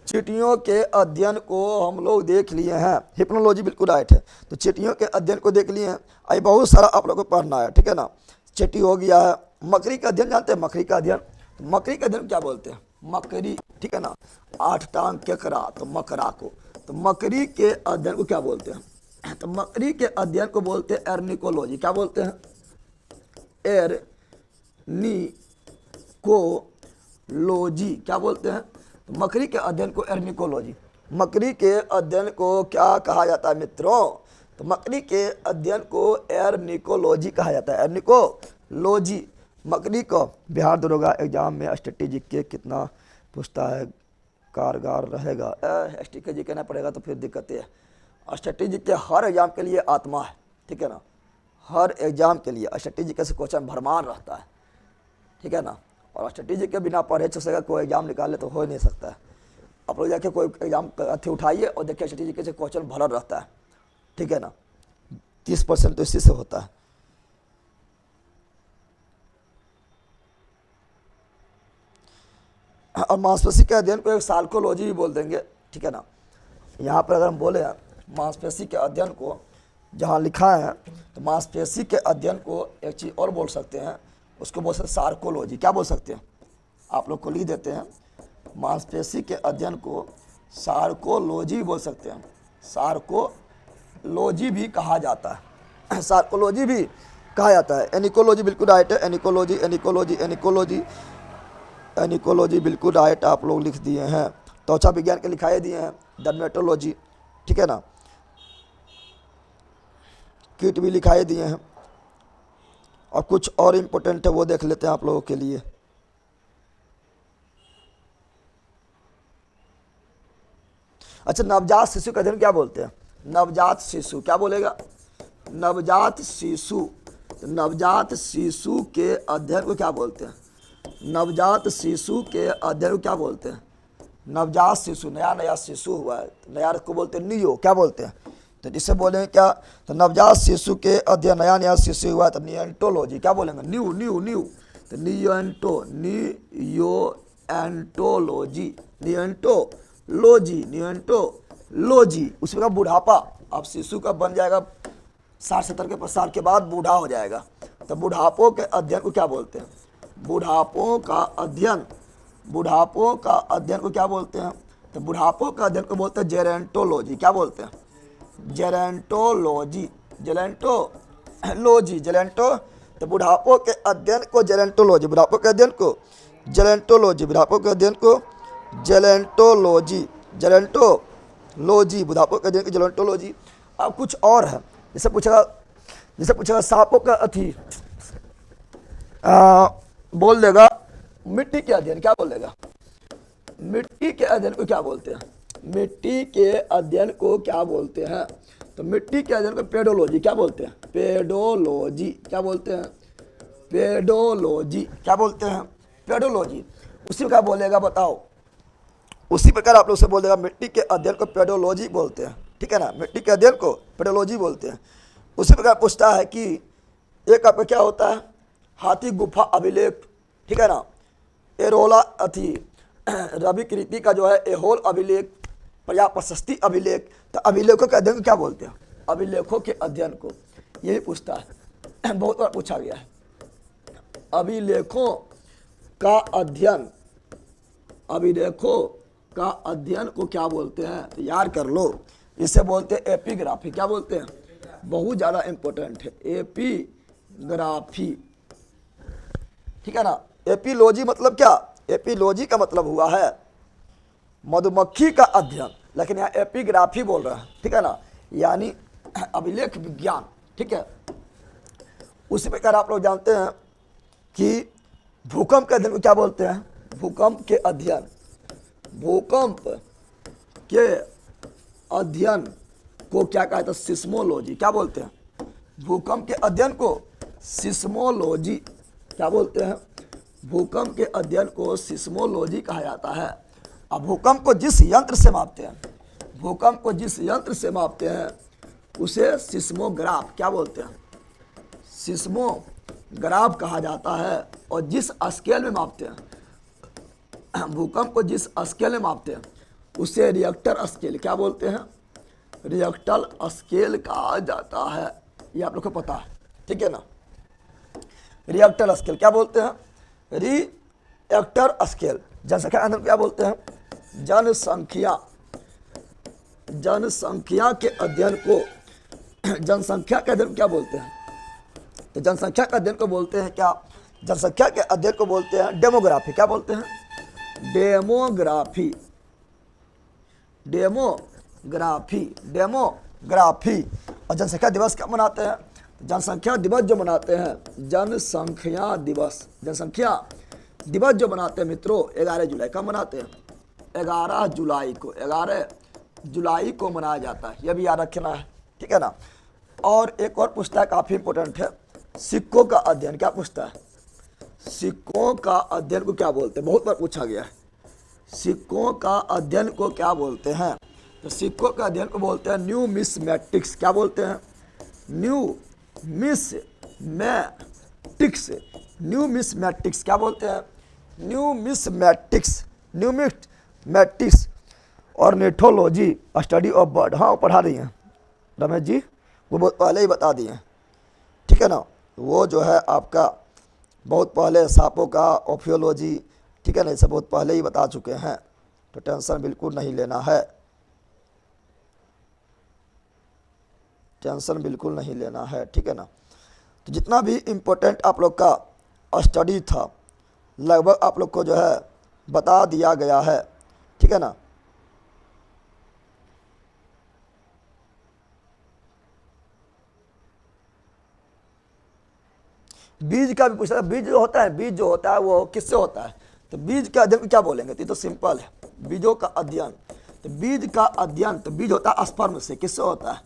चींटियों के अध्ययन को हम लोग देख लिए हैं। हिप्नोलॉजी बिल्कुल राइट है। तो चींटियों के अध्ययन को देख लिए हैं। अभी बहुत सारा आप लोग को पढ़ना है, ठीक है ना। चींटी हो गया है। मकड़ी का अध्ययन जानते हैं? मकड़ी का अध्ययन, तो मकड़ी का अध्ययन क्या बोलते हैं? मकड़ी, ठीक है ना। 8 टांग केकड़ा, तो मकड़ा को, तो मकड़ी के अध्ययन को क्या बोलते हैं? तो मकड़ी के अध्ययन को बोलते हैं एर्निकोलॉजी। क्या बोलते हैं? एर्निकोलॉजी। क्या बोलते हैं? तो मकड़ी के अध्ययन को एर्निकोलॉजी। मकड़ी के अध्ययन को क्या कहा जाता है मित्रों? तो मकड़ी के अध्ययन को एर्निकोलॉजी कहा जाता है, एर्निकोलॉजी। मकड़ी को बिहार दरोगा एग्जाम में एसटीटी जीके कितना पूछता है? कारगर रहेगा। एसटीके जीके नहीं पड़ेगा तो फिर दिक्कत है। एसटीटी जीके हर एग्जाम के लिए आत्मा है, ठीक है ना। हर एग्जाम के लिए एसटीटी जीके से क्वेश्चन भरमार रहता है, ठीक है ना। और एसटीटी जीके बिना पढ़े चुसेगा कोई एग्जाम निकाले तो हो नहीं सकता है। आप लोग जाके कोई एग्जाम अथी उठाइए और देखिए एसटीटी जीके से क्वेश्चन भरा रहता है, ठीक है ना। 30% तो इसी से होता है। और मांसपेशी के अध्ययन को एक सार्कोलॉजी भी बोल देंगे, ठीक है ना। यहाँ पर अगर हम बोले मांसपेशी के अध्ययन को, जहाँ लिखा है तो मांसपेशी के अध्ययन को एक चीज़ और बोल सकते हैं, उसको बोल सकते हैं सार्कोलॉजी। क्या बोल सकते हैं? आप लोग को लिख देते हैं। मांसपेशी के अध्ययन को सार्कोलॉजी बोल सकते हैं, सार्कोलॉजी भी कहा जाता है, सार्कोलॉजी भी कहा जाता है। एनिकोलॉजी बिल्कुल राइट है, एनिकोलॉजी एनिकोलॉजी एनिकोलॉजी एनिकोलॉजी बिल्कुल राइट आप लोग लिख दिए हैं। त्वचा विज्ञान के लिखाए दिए हैं, डर्मेटोलॉजी, ठीक है ना, कीट भी लिखाए दिए हैं। और कुछ और इम्पोर्टेंट है वो देख लेते हैं आप लोगों के लिए। अच्छा, नवजात शिशु का अध्ययन क्या बोलते हैं? नवजात शिशु क्या बोलेगा? नवजात शिशु, नवजात शिशु के अध्ययन को क्या बोलते हैं? नवजात शिशु के अध्ययन को क्या बोलते हैं? नवजात शिशु, नया नया शिशु हुआ है, नया को बोलते हैं नियो, क्या बोलते हैं? तो जिससे बोलेंगे क्या? तो नवजात शिशु के अध्ययन, नया नया शिशु हुआ है तो नियोएंटोलॉजी, क्या बोलेंगे? न्यू न्यू न्यू, तो नियोएंटोलॉजी, नियोएंटोलॉजी, नियोएंटोलॉजी। उसी का बुढ़ापा, अब शिशु का बन जाएगा 60-70 साल के बाद बूढ़ा हो जाएगा, तो बुढ़ापों के अध्ययन को क्या बोलते हैं? बुढ़ापों का अध्ययन, बुढ़ापों का अध्ययन को क्या बोलते हैं? तो बुढ़ापों का अध्ययन को बोलते हैं जेरेंटोलॉजी, क्या बोलते हैं? जेरेंटोलॉजी, जेरेंटोलॉजी, जेरेंटो, तो बुढ़ापों के अध्ययन को जेरेंटोलॉजी, बुढ़ापों के अध्ययन को जेरेंटोलॉजी, बुढ़ापों के अध्ययन को जेरेंटोलॉजी, जेरेंटोलॉजी, बुढ़ापों के अध्ययन की जेरेंटोलॉजी। अब कुछ और है, जैसे पूछेगा सांपों का अथी बोल देगा मिट्टी के अध्ययन, क्या बोल देगा? मिट्टी के अध्ययन को क्या बोलते हैं? मिट्टी के अध्ययन को क्या बोलते हैं? तो मिट्टी के अध्ययन को पेडोलॉजी, क्या बोलते हैं? पेडोलॉजी, क्या बोलते हैं? पेडोलॉजी, क्या बोलते हैं? पेडोलॉजी। उसी प्रकार बोलेगा, बताओ, उसी प्रकार आप लोग से बोलेगा मिट्टी के अध्ययन को पेडोलॉजी बोलते हैं, ठीक है ना, मिट्टी के अध्ययन को पेडोलॉजी बोलते हैं। उसी प्रकार पूछता है कि एक आपका क्या होता है? हाथी गुफा अभिलेख, ठीक है ना, एरोला अथी रवि कृति का जो है एहोल अभिलेख, पर्याय प्रशस्ति अभिलेख, तो अभिलेखों के अध्ययन को क्या बोलते हैं? अभिलेखों के अध्ययन को, यही पूछता है, बहुत बार पूछा गया है। अभिलेखों का अध्ययन, अभिलेखों का अध्ययन को क्या बोलते हैं? तो याद कर लो, इसे बोलते हैं एपिग्राफी, क्या बोलते हैं? बहुत ज़्यादा इंपॉर्टेंट है, एपिग्राफी, ठीक है ना। एपिलॉजी मतलब क्या? एपिलॉजी का मतलब हुआ है मधुमक्खी का अध्ययन, लेकिन यहाँ एपिग्राफी बोल रहा है, ठीक है ना, यानी अभिलेख विज्ञान, ठीक है। उसी प्रकार आप लोग जानते हैं कि भूकंप के अध्ययन को क्या बोलते हैं? भूकंप के अध्ययन, भूकंप के अध्ययन को क्या कहते हैं? सिस्मोलॉजी, क्या बोलते हैं? भूकंप के अध्ययन को सिस्मोलॉजी, क्या बोलते हैं? भूकंप के अध्ययन को सिस्मोलॉजी कहा जाता है। अब भूकंप को जिस यंत्र से मापते हैं, भूकंप को जिस यंत्र से मापते हैं उसे सिस्मोग्राफ, क्या बोलते हैं? सिस्मोग्राफ कहा जाता है। और जिस स्केल में मापते हैं, भूकंप को जिस स्केल में मापते हैं उसे रिएक्टर स्केल, क्या बोलते हैं? रिएक्टर स्केल कहा जाता है, ये आप लोग को पता है, ठीक है ना। रिएक्टर स्केल क्या बोलते हैं? Richter scale. जनसंख्या के अंदर क्या बोलते हैं? जनसंख्या, जनसंख्या के अध्ययन को, जनसंख्या के अध्ययन क्या बोलते हैं? तो जनसंख्या के अध्ययन को बोलते हैं क्या? जनसंख्या के अध्ययन को बोलते हैं डेमोग्राफी, क्या बोलते हैं? Demography, demography, demography. और जनसंख्या दिवस कब मनाते हैं? जनसंख्या दिवस जो मनाते हैं, जनसंख्या दिवस, जनसंख्या दिवस जो मनाते हैं मित्रों 11 जुलाई कब मनाते हैं? 11 जुलाई को, 11 जुलाई को मनाया जाता है, यह भी याद रखना है, ठीक है ना। और एक और पूछता है, काफ़ी इंपॉर्टेंट है, सिक्कों का अध्ययन, क्या पूछता है? सिक्कों का अध्ययन को क्या बोलते हैं? बहुत बार पूछा गया है, सिक्कों का अध्ययन को क्या बोलते हैं? तो सिक्कों का अध्ययन को बोलते हैं न्यूमिस्मेटिक्स, क्या बोलते हैं? न्यूमिस्मेटिक्स, न्यूमिस्मेटिक्स क्या बोलते हैं? Numismatics, numismatics. और नेथोलॉजी, स्टडी ऑफ बर्ड, हाँ पढ़ा दी हैं रमेश जी, वो बहुत पहले ही बता दिए हैं, ठीक है ना। वो जो है आपका बहुत पहले सांपों का ओफियोलॉजी, ठीक है ना, ये सब बहुत पहले ही बता चुके हैं, तो टेंशन बिल्कुल नहीं लेना है, टेंशन बिल्कुल नहीं लेना है, ठीक है ना। तो जितना भी इम्पोर्टेंट आप लोग का स्टडी था लगभग आप लोग को जो है बता दिया गया है, ठीक है ना। बीज का भी पूछा था, बीज जो होता है, बीज जो होता है वो किससे होता है, तो बीज का अध्ययन क्या बोलेंगे, तो ये तो सिंपल है, बीजों का अध्ययन। तो बीज का अध्ययन, तो बीज होता है स्पर्म से, किससे होता है,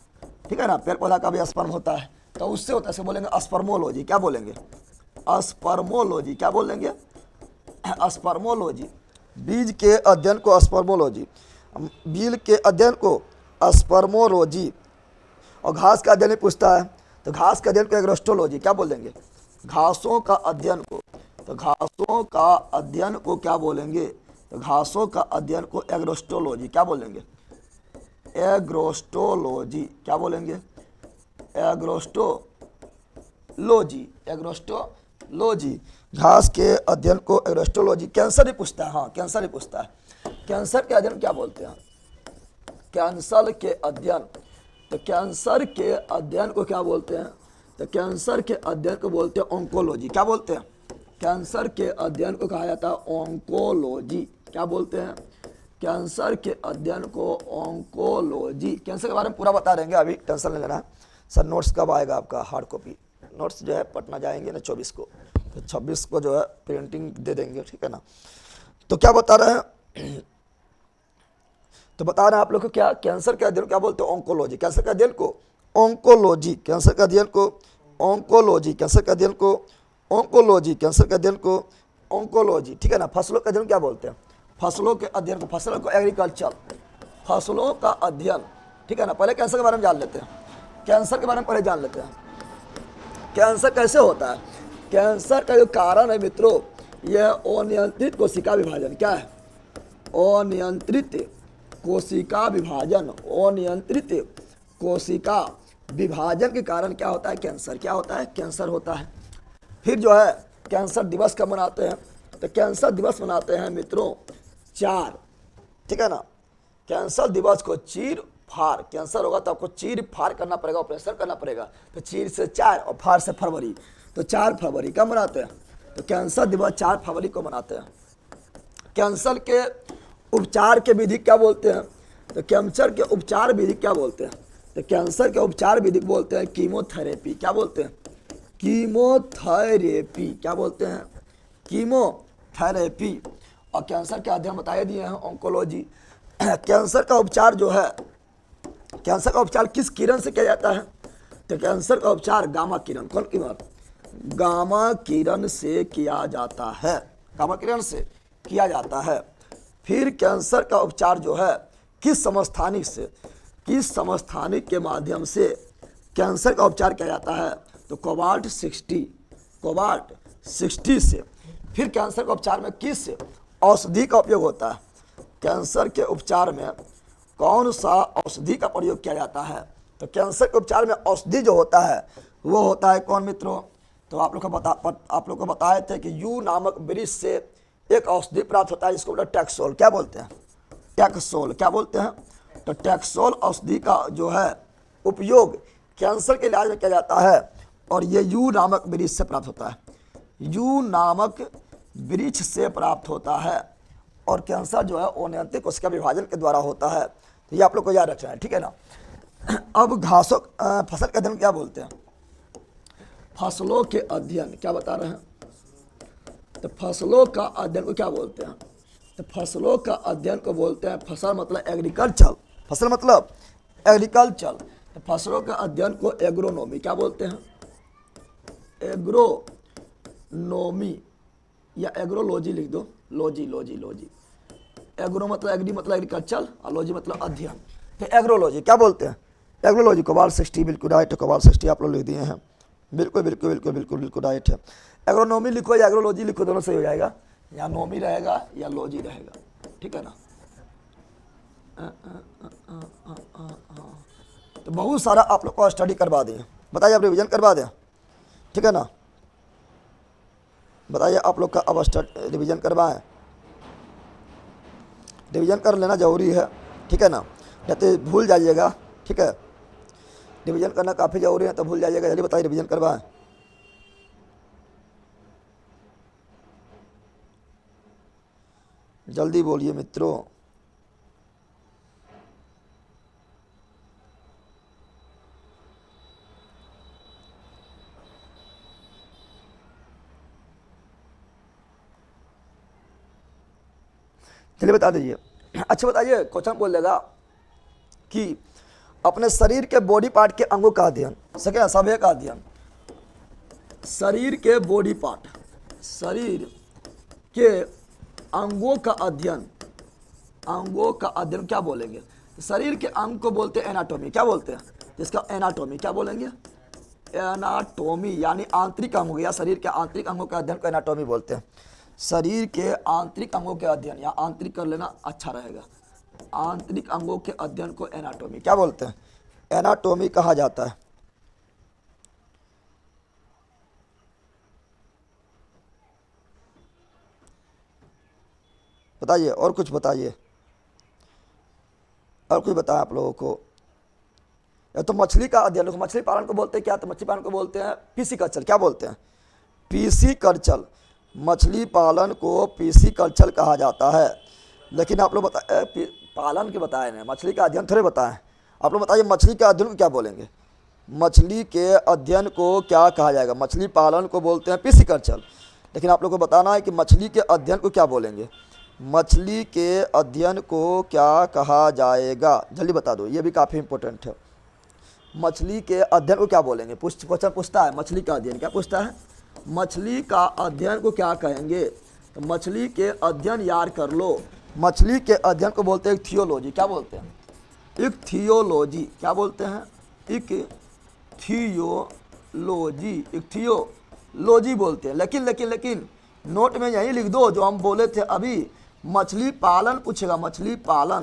ठीक है ना, पेड़ पौधा का भी स्पर्म होता है, तो उससे होता है, इसे बोलेंगे स्पर्मोलॉजी, क्या बोलेंगे, स्पर्मोलॉजी, क्या बोलेंगे, स्पर्मोलॉजी। बीज के अध्ययन को स्पर्मोलॉजी, बीज के अध्ययन को स्पर्मोलॉजी। और घास का अध्ययन पूछता है, तो घास का अध्ययन को एग्रोस्टोलॉजी, क्या बोलेंगे, घासों का अध्ययन को, तो घासों का अध्ययन को क्या बोलेंगे, तो घासों का अध्ययन को एग्रोस्टोलॉजी, क्या बोलेंगे, एग्रोस्टोलॉजी, क्या बोलेंगे, एग्रोस्टोलॉजी, एग्रोस्टोलॉजी। घास के अध्ययन को एग्रोस्टोलॉजी। कैंसर ही पूछता है, हाँ कैंसर ही पूछता है, कैंसर के अध्ययन क्या बोलते हैं, कैंसर के अध्ययन, तो कैंसर के अध्ययन को क्या बोलते हैं, तो कैंसर के अध्ययन को बोलते हैं ऑन्कोलॉजी, क्या बोलते हैं, कैंसर के अध्ययन को कहा जाता है ऑन्कोलॉजी, क्या बोलते हैं, कैंसर के अध्ययन को ऑन्कोलॉजी। कैंसर के बारे में पूरा बता देंगे, अभी टेंशन नहीं लेना है। सर नोट्स कब आएगा आपका, हार्ड कॉपी नोट्स जो है पटना जाएंगे ना 24 को, तो 26 को जो है प्रिंटिंग दे देंगे, ठीक है ना। तो क्या बता रहे हैं, तो बता रहे हैं आप लोग को क्या, कैंसर के अध्ययन क्या बोलते हैं, ऑन्कोलॉजी, कैंसर के अध्ययन को ऑन्कोलॉजी, कैंसर के अध्ययन को ऑन्कोलॉजी, कैंसर के अध्ययन को ऑन्कोलॉजी, कैंसर के अध्ययन को ऑन्कोलॉजी, ठीक है ना। फसलों का अध्ययन क्या बोलते हैं, फसलों के अध्ययन को, फसलों को एग्रीकल्चर, फसलों का अध्ययन, ठीक है ना। पहले कैंसर के बारे में जान लेते हैं, कैंसर के बारे में पहले जान लेते हैं, कैंसर कैसे होता है। कैंसर का जो कारण है मित्रों, यह अनियंत्रित कोशिका विभाजन, क्या है, अनियंत्रित कोशिका विभाजन, अनियंत्रित कोशिका विभाजन के कारण क्या होता है, कैंसर, क्या होता है, कैंसर होता है। फिर जो है कैंसर दिवस कब मनाते हैं, तो कैंसर दिवस मनाते हैं मित्रों 4, ठीक है ना। कैंसर दिवस को चीर फाड़, कैंसर होगा तो आपको चीर फाड़ करना पड़ेगा, ऑपरेशन करना पड़ेगा, तो चीर से 4 और फाड़ से फरवरी, तो 4 फरवरी कब मनाते हैं, तो कैंसर दिवस 4 फरवरी को मनाते हैं। कैंसर के उपचार के विधि क्या बोलते हैं, तो कैंसर के उपचार विधि क्या बोलते हैं, तो कैंसर के उपचार विधि बोलते हैं कीमोथेरेपी, क्या बोलते हैं, कीमोथेरेपी, क्या बोलते हैं, कीमोथेरेपी। और कैंसर के अध्ययन बताए दिए हैं ऑन्कोलॉजी। कैंसर का उपचार जो है, कैंसर का उपचार किस किरण से किया जाता है, तो कैंसर का उपचार गामा किरण, कौन किरण, गामा किरण से किया जाता है, गामा किरण से किया जाता है। फिर कैंसर का उपचार जो है किस समस्थानिक से, किस समस्थानिक के माध्यम से कैंसर का उपचार किया जाता है, तो कोबाल्ट 60, कोबाल्ट 60 से। फिर कैंसर के उपचार में किस औषधि का उपयोग होता है, कैंसर के उपचार में कौन सा औषधि का प्रयोग किया जाता है, तो कैंसर के उपचार में औषधि जो होता है वो होता है कौन मित्रों, तो आप लोग को बताए थे कि यू नामक वृक्ष से एक औषधि प्राप्त होता है जिसको बोलते हैं टैक्सोल, क्या बोलते हैं, टैक्सोल, क्या बोलते हैं, तो टैक्सोल औषधि का जो है उपयोग कैंसर के इलाज में किया जाता है, और ये यू नामक वृक्ष से प्राप्त होता है, यू नामक वृक्ष से प्राप्त होता है। और कैंसर जो है अनियंत्रित कोशिका विभाजन के द्वारा होता है, तो ये आप लोग को याद रखना है, ठीक है ना। अब घासों फसल के अध्ययन क्या बोलते हैं, फसलों के अध्ययन, क्या बता रहे हैं, तो फसलों का अध्ययन को क्या बोलते हैं, तो फसलों का अध्ययन को बोलते हैं, फसल मतलब एग्रीकल्चर, फसल मतलब एग्रीकल्चर, तो फसलों का अध्ययन को एग्रोनॉमी, क्या बोलते हैं, एग्रोनॉमी या एग्रोलॉजी लिख दो, लॉजी लॉजी लॉजी, एग्रो मतलब एग्री मतलब एग्रीकल्चर और लॉजी मतलब अध्ययन, तो एग्रोलॉजी क्या बोलते हैं, एग्रोलॉजी। कोबाल्ट 60 बिल्कुल राइट है, कोबाल्ट 60 आप लोग लिख दिए हैं, बिल्कुल बिल्कुल बिल्कुल बिल्कुल बिल्कुल राइट है। एग्रोनॉमी लिखो या एग्रोलॉजी लिखो, दोनों सही हो जाएगा, या नॉमी रहेगा या लॉजी रहेगा, ठीक है ना। तो बहुत सारा आप लोग को स्टडी करवा दें, बताइए आप रिविजन करवा दें, ठीक है ना, बताइए आप लोग का अब रिविजन करवाएं। रिवीजन कर लेना जरूरी है, ठीक है ना, नहीं तो भूल जाइएगा, ठीक है। रिवीजन करना काफ़ी जरूरी है, तो भूल जाइएगा। जल्दी बताइए रिवीजन करवाएं। जल्दी बोलिए मित्रों। चलिए बता दीजिए। अच्छा बताइए, क्वेश्चन बोल देगा कि अपने शरीर के बॉडी पार्ट के अंगों का अध्ययन, सके सब का अध्ययन, शरीर के बॉडी पार्ट, शरीर के अंगों का अध्ययन, अंगों का अध्ययन क्या बोलेंगे? शरीर के अंग को बोलते हैं एनाटॉमी, क्या बोलते हैं? जिसका एनाटॉमी क्या बोलेंगे? एनाटॉमी, यानी आंतरिक अंग हो गया। शरीर के आंतरिक अंगों का अध्ययन को एनाटॉमी बोलते हैं। शरीर के आंतरिक अंगों के अध्ययन, या आंतरिक कर लेना अच्छा रहेगा, आंतरिक अंगों के अध्ययन को एनाटॉमी क्या बोलते हैं? एनाटॉमी कहा जाता है। बताइए, और कुछ बताइए, और कुछ बताएं आप लोगों को। या तो मछली का अध्ययन, मछली पालन को बोलते हैं क्या? तो मछली पालन को बोलते हैं पीसी-कल्चर, क्या बोलते हैं? पीसी-कल्चर। मछली पालन को पीसी-कल्चर कहा जाता है। लेकिन आप लोग बताए पालन के बताए नहीं, मछली का अध्ययन थोड़े बताएं। आप लोग बताइए मछली के अध्ययन को क्या बोलेंगे? मछली के अध्ययन को क्या कहा जाएगा? मछली पालन को बोलते हैं पीसी-कल्चर, लेकिन आप लोग को बताना है कि मछली के अध्ययन को क्या बोलेंगे? मछली के अध्ययन को क्या कहा जाएगा? जल्दी बता दो, ये भी काफ़ी इंपॉर्टेंट है। मछली के अध्ययन को क्या बोलेंगे? क्वेश्चन पूछता है मछली का अध्ययन, क्या पूछता है? मछली का अध्ययन को क्या कहेंगे? तो मछली के अध्ययन याद कर लो। मछली के अध्ययन को बोलते हैं इक्थियोलॉजी, क्या बोलते हैं? इक्थियोलॉजी, क्या बोलते हैं? इक्थियोलॉजी, इक्थियोलॉजी बोलते हैं। लेकिन नोट में यही लिख दो जो हम बोले थे अभी। मछली पालन पूछेगा, मछली पालन,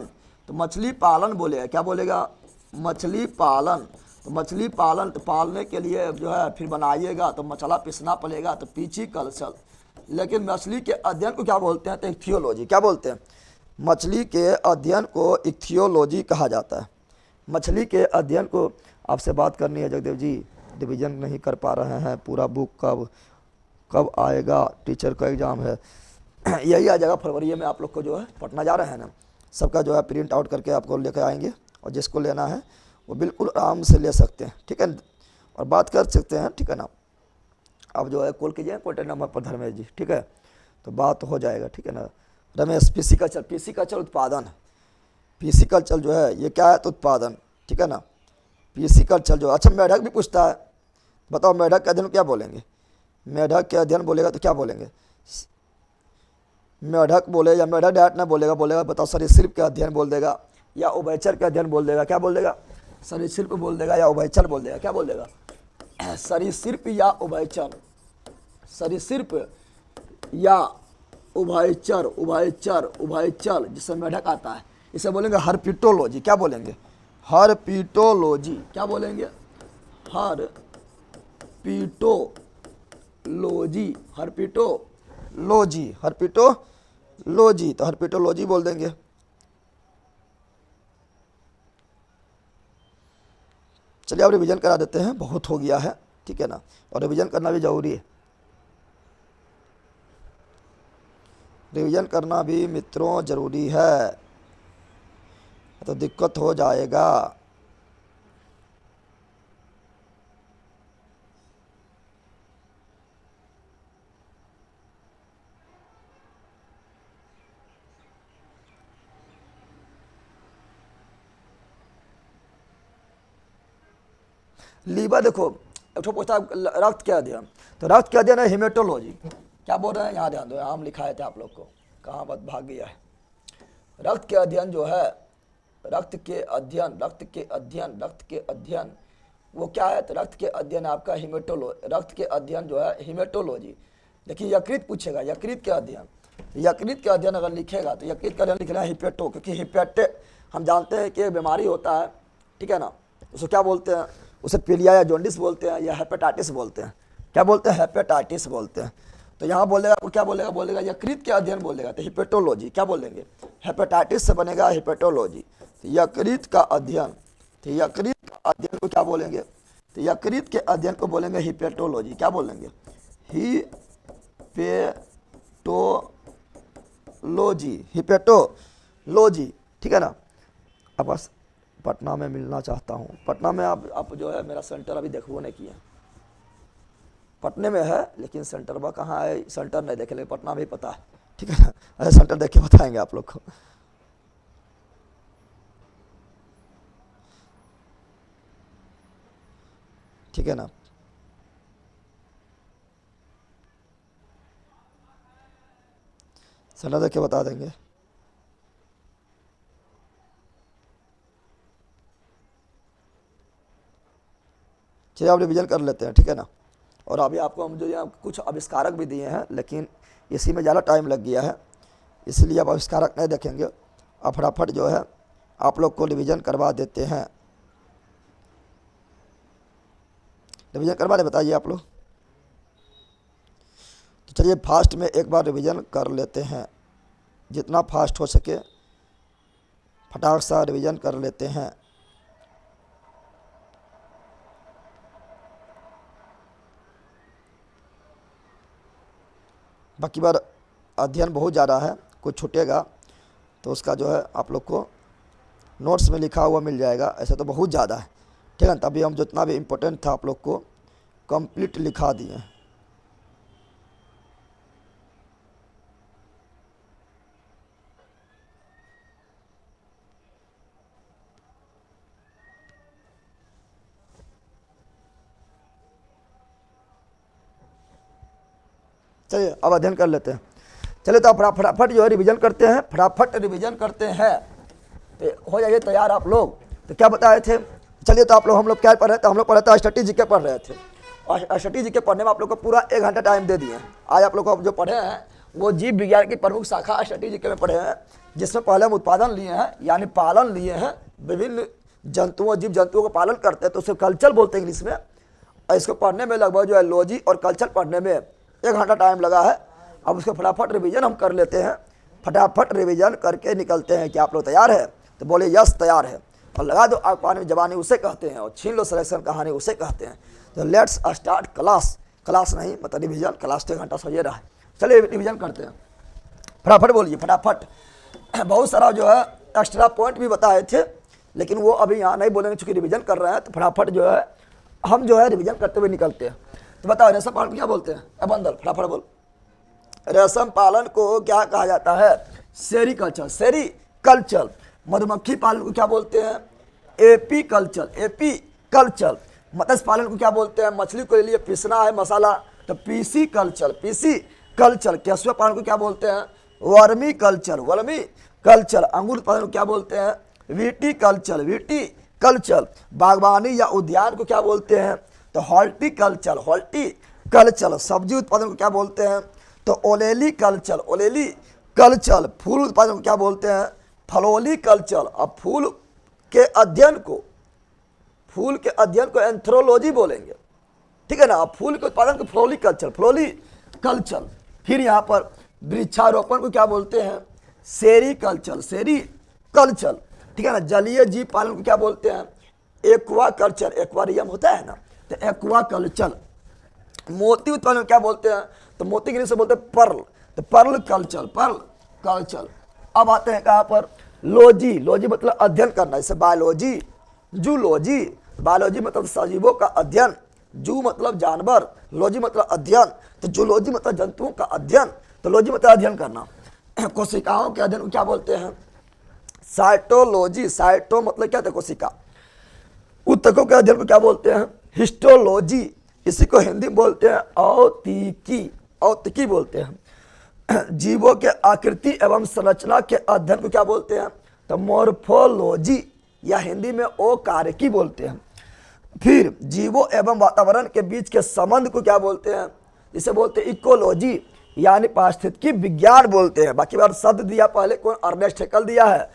तो मछली पालन बोलेगा, क्या बोलेगा? मछली पालन। तो मछली पालन, तो पालने के लिए जो है फिर बनाइएगा तो मसाला पीसना पड़ेगा, तो पीसी-कल्चर। लेकिन मछली के अध्ययन को क्या बोलते हैं? तो इक्थियोलॉजी, क्या बोलते हैं? मछली के अध्ययन को इक्थियोलॉजी कहा जाता है। मछली के अध्ययन को आपसे बात करनी है जगदेव जी, रिवीजन नहीं कर पा रहे हैं। पूरा बुक कब आएगा? टीचर का एग्ज़ाम है, यही आ जाएगा फरवरी में। आप लोग को जो है पटना जा रहे हैं ना, सबका जो है प्रिंट आउट करके आपको लेकर आएंगे, और जिसको लेना है वो बिल्कुल आराम से ले सकते हैं, ठीक है, और बात कर सकते हैं, ठीक है ना। आप जो है कॉल कीजिए कॉन्टैक्ट नंबर पर धर्मेश जी, ठीक है, तो बात हो जाएगा, ठीक है ना। रमेश, पीसी-कल्चर उत्पादन, पीसी-कल्चर जो है ये क्या है? तो उत्पादन, ठीक है ना। पीसी-कल्चर जो, अच्छा मेढक भी पूछता है, बताओ मेढक के अध्ययन क्या बोलेंगे? मेढक के अध्ययन बोलेगा तो क्या बोलेंगे? मेढक बोले या मेढक डायरेक्ट ना बोलेगा बताओ सरीसृप के अध्ययन बोल देगा या उभयचर के अध्ययन बोल देगा, क्या बोल देगा? सरीसृप बोल देगा या उभयचर बोल देगा, क्या बोल देगा? सरीसृप या उभयचर, सरीसृप या उभयचर, उभयचर जिससे मेढक आता है, इसे बोलेंगे हर्पिटोलॉजी, क्या बोलेंगे? हर्पिटोलॉजी, क्या बोलेंगे? हर्पिटोलॉजी, हर्पिटोलॉजी, तो हर्पिटोलॉजी बोल देंगे। चलिए अब रिवीजन करा देते हैं, बहुत हो गया है, ठीक है ना, और रिवीजन करना भी जरूरी है। रिवीजन करना भी मित्रों जरूरी है, तो दिक्कत हो जाएगा। लीवर देखो, एक पूछता रक्त के अध्ययन, तो रक्त के अध्ययन है हेमेटोलॉजी, क्या बोल रहे हैं? यहाँ ध्यान दो, आम लिखाए थे आप लोग को, कहाँ बात भाग गया है। रक्त के अध्ययन जो है, रक्त के अध्ययन वो क्या है? तो रक्त के अध्ययन आपका रक्त के अध्ययन जो है हेमेटोलॉजी। देखिए यकृत पूछेगा, यकृत के अध्ययन, यकृत के अध्ययन अगर लिखेगा तो यकृत का अध्ययन लिखना है हिपेटो, क्योंकि हिपेटे हम जानते हैं कि एक बीमारी होता है, ठीक है ना, उसको क्या बोलते हैं? उसे पीलिया या जॉन्डिस बोलते हैं, या हेपेटाइटिस बोलते हैं, क्या बोलते हैं? हेपेटाइटिस बोलते हैं। तो यहाँ बोलेगा, क्या बोलेगा? यकृत के अध्ययन बोलेगा तो हिपेटोलॉजी, क्या बोलेंगे? हेपेटाइटिस से बनेगा हेपेटोलॉजी। तो यकृत का अध्ययन, तो यकृत का अध्ययन को क्या बोलेंगे? तो यकृत के अध्ययन को बोलेंगे हिपेटोलॉजी। क्या बोलेंगे? हिपेटोलॉजी, हिपेटोलॉजी, ठीक है ना। अब बस पटना में मिलना चाहता हूँ। पटना में आप जो है मेरा सेंटर अभी देखो नहीं किया, पटने में है लेकिन सेंटर वह कहाँ है, सेंटर नहीं देखे, लेकिन पटना में ही पता है, ठीक है ना। अरे सेंटर देख के बताएंगे आप लोग को। ठीक है ना। सेंटर देख के बता देंगे। चलिए आप रिवीजन कर लेते हैं, ठीक है ना। और अभी आपको हम जो यहाँ कुछ आविष्कारक भी दिए हैं, लेकिन इसी में ज़्यादा टाइम लग गया है, इसलिए अब आविष्कारक नहीं देखेंगे। अब फटाफट जो है आप लोग को रिवीजन करवा देते हैं। रिवीजन करवा दे, बताइए आप लोग। तो चलिए फास्ट में एक बार रिवीजन कर लेते हैं, जितना फास्ट हो सके फटाक सा रिवीजन कर लेते हैं। बाकी बार अध्ययन बहुत ज़्यादा है, कुछ छूटेगा तो उसका जो है आप लोग को नोट्स में लिखा हुआ मिल जाएगा। ऐसे तो बहुत ज़्यादा है, ठीक है ना। तभी हम जितना भी इम्पोर्टेंट था आप लोग को कंप्लीट लिखा दिए। चलिए अब अध्ययन कर लेते हैं। चलिए तो आप फटाफट जो है रिवीजन करते हैं, फटाफट रिवीजन करते हैं, तो हो जाइए तैयार आप लोग। तो क्या बताए थे? चलिए तो आप लोग, हम लोग क्या पढ़ रहे थे? हम लोग पढ़ रहे थे स्टैटिस्टिक्स के पढ़ रहे थे, और स्टैटिस्टिक्स के पढ़ने में आप लोग को पूरा 1 घंटा टाइम दे दिए। आज आप लोग को जो पढ़े हैं वो जीव विज्ञान की प्रमुख शाखा स्टैटिस्टिक्स में पढ़े हैं, जिसमें पहले हम उत्पादन लिए हैं, यानी पालन लिए हैं। विभिन्न जंतुओं, जीव जंतुओं को पालन करते हैं तो उसे कल्चर बोलते हैं इंग्लिश में। और इसको पढ़ने में लगभग जो है लॉजी और कल्चर पढ़ने में 1 घंटा टाइम लगा है। अब उसको फटाफट रिवीजन हम कर लेते हैं, फटाफट रिवीजन करके निकलते हैं। क्या आप लोग तैयार है? तो बोले यस तैयार है। और लगा दो आग पानी में जवानी उसे कहते हैं, और छीन लो सिलेक्शन कहानी उसे कहते हैं। तो लेट्स स्टार्ट क्लास, क्लास नहीं मतलब रिवीजन, क्लास 1 घंटा सही रहा है। चलिए रिवीजन करते हैं, फटाफट बोलिए फटाफट। बहुत सारा जो है एक्स्ट्रा पॉइंट भी बताए थे, लेकिन वो अभी यहाँ नहीं बोलेंगे चूँकि रिवीजन कर रहे हैं। तो फटाफट जो है हम जो है रिवीजन करते हुए निकलते हैं। तो बताओ रेशम पालन को क्या बोलते हैं? अब अंदर फटाफट बोल। रेशम पालन को क्या कहा जाता है? Sericulture, sericulture. मधुमक्खी पालन को क्या बोलते हैं? Apiculture, apiculture. मत्स्य पालन को क्या बोलते हैं? मछली को लिए पीसना है मसाला, तो पीसी कल्चर, पीसी कल्चर। केंचुआ पालन को क्या बोलते हैं? Vermi culture, vermi culture. अंगूर उत्पादन को क्या बोलते हैं? VT culture, VT culture. बागवानी या उद्यान को क्या बोलते हैं? तो हॉर्टिकल्चर, हॉर्टिकल्चर। सब्जी उत्पादन को क्या बोलते हैं? तो ओलेली कल्चर, ओलेली कल्चर। फूल उत्पादन को क्या बोलते हैं? फलोली कल्चर। अब फूल के अध्ययन को एंथ्रोलॉजी बोलेंगे, ठीक है ना। अब फूल के उत्पादन को फ्लोली कल्चर, फ्लोली कल्चर। फिर यहाँ पर वृक्षारोपण को क्या बोलते हैं? सेरीकल्चर, सेरीकल्चर, ठीक है ना। जलीय जीव पालन को क्या बोलते हैं? एक्वा कल्चर, एक्वारियम होता है ना, तो एक्वा कल्चर। मोती उत्पादन को क्या बोलते हैं? तो मोती के से बोलते हैं पर्ल, तो पर्ल कल्चर, पर्ल कल्चर। अब आते हैं कहाँ पर? लॉजी, लॉजी मतलब अध्ययन करना, जैसे बायोलॉजी, जूलॉजी। बायोलॉजी मतलब सजीवों का अध्ययन, जू मतलब जानवर, लॉजी मतलब अध्ययन। तो जूलॉजी मतलब जंतुओं का अध्ययन, तो लॉजी मतलब अध्ययन करना। कोशिकाओं के अध्ययन को क्या बोलते हैं? साइटोलॉजी, साइटो मतलब क्या था? कोशिका। ऊतकों के अध्ययन को क्या बोलते हैं? हिस्टोलॉजी। इसी को हिंदी में बोलते हैं औतिकी, औतिकी बोलते हैं। जीवों के आकृति एवं संरचना के अध्ययन को क्या बोलते हैं? तो मॉर्फोलॉजी, या हिंदी में ओकारिकी बोलते हैं। फिर जीवों एवं वातावरण के बीच के संबंध को क्या बोलते हैं? इसे बोलते हैं इकोलॉजी, यानी पारिस्थितिकी विज्ञान बोलते हैं। बाकी बार शब्द दिया पहले कौन? अर्नेस्ट हैकेल दिया है।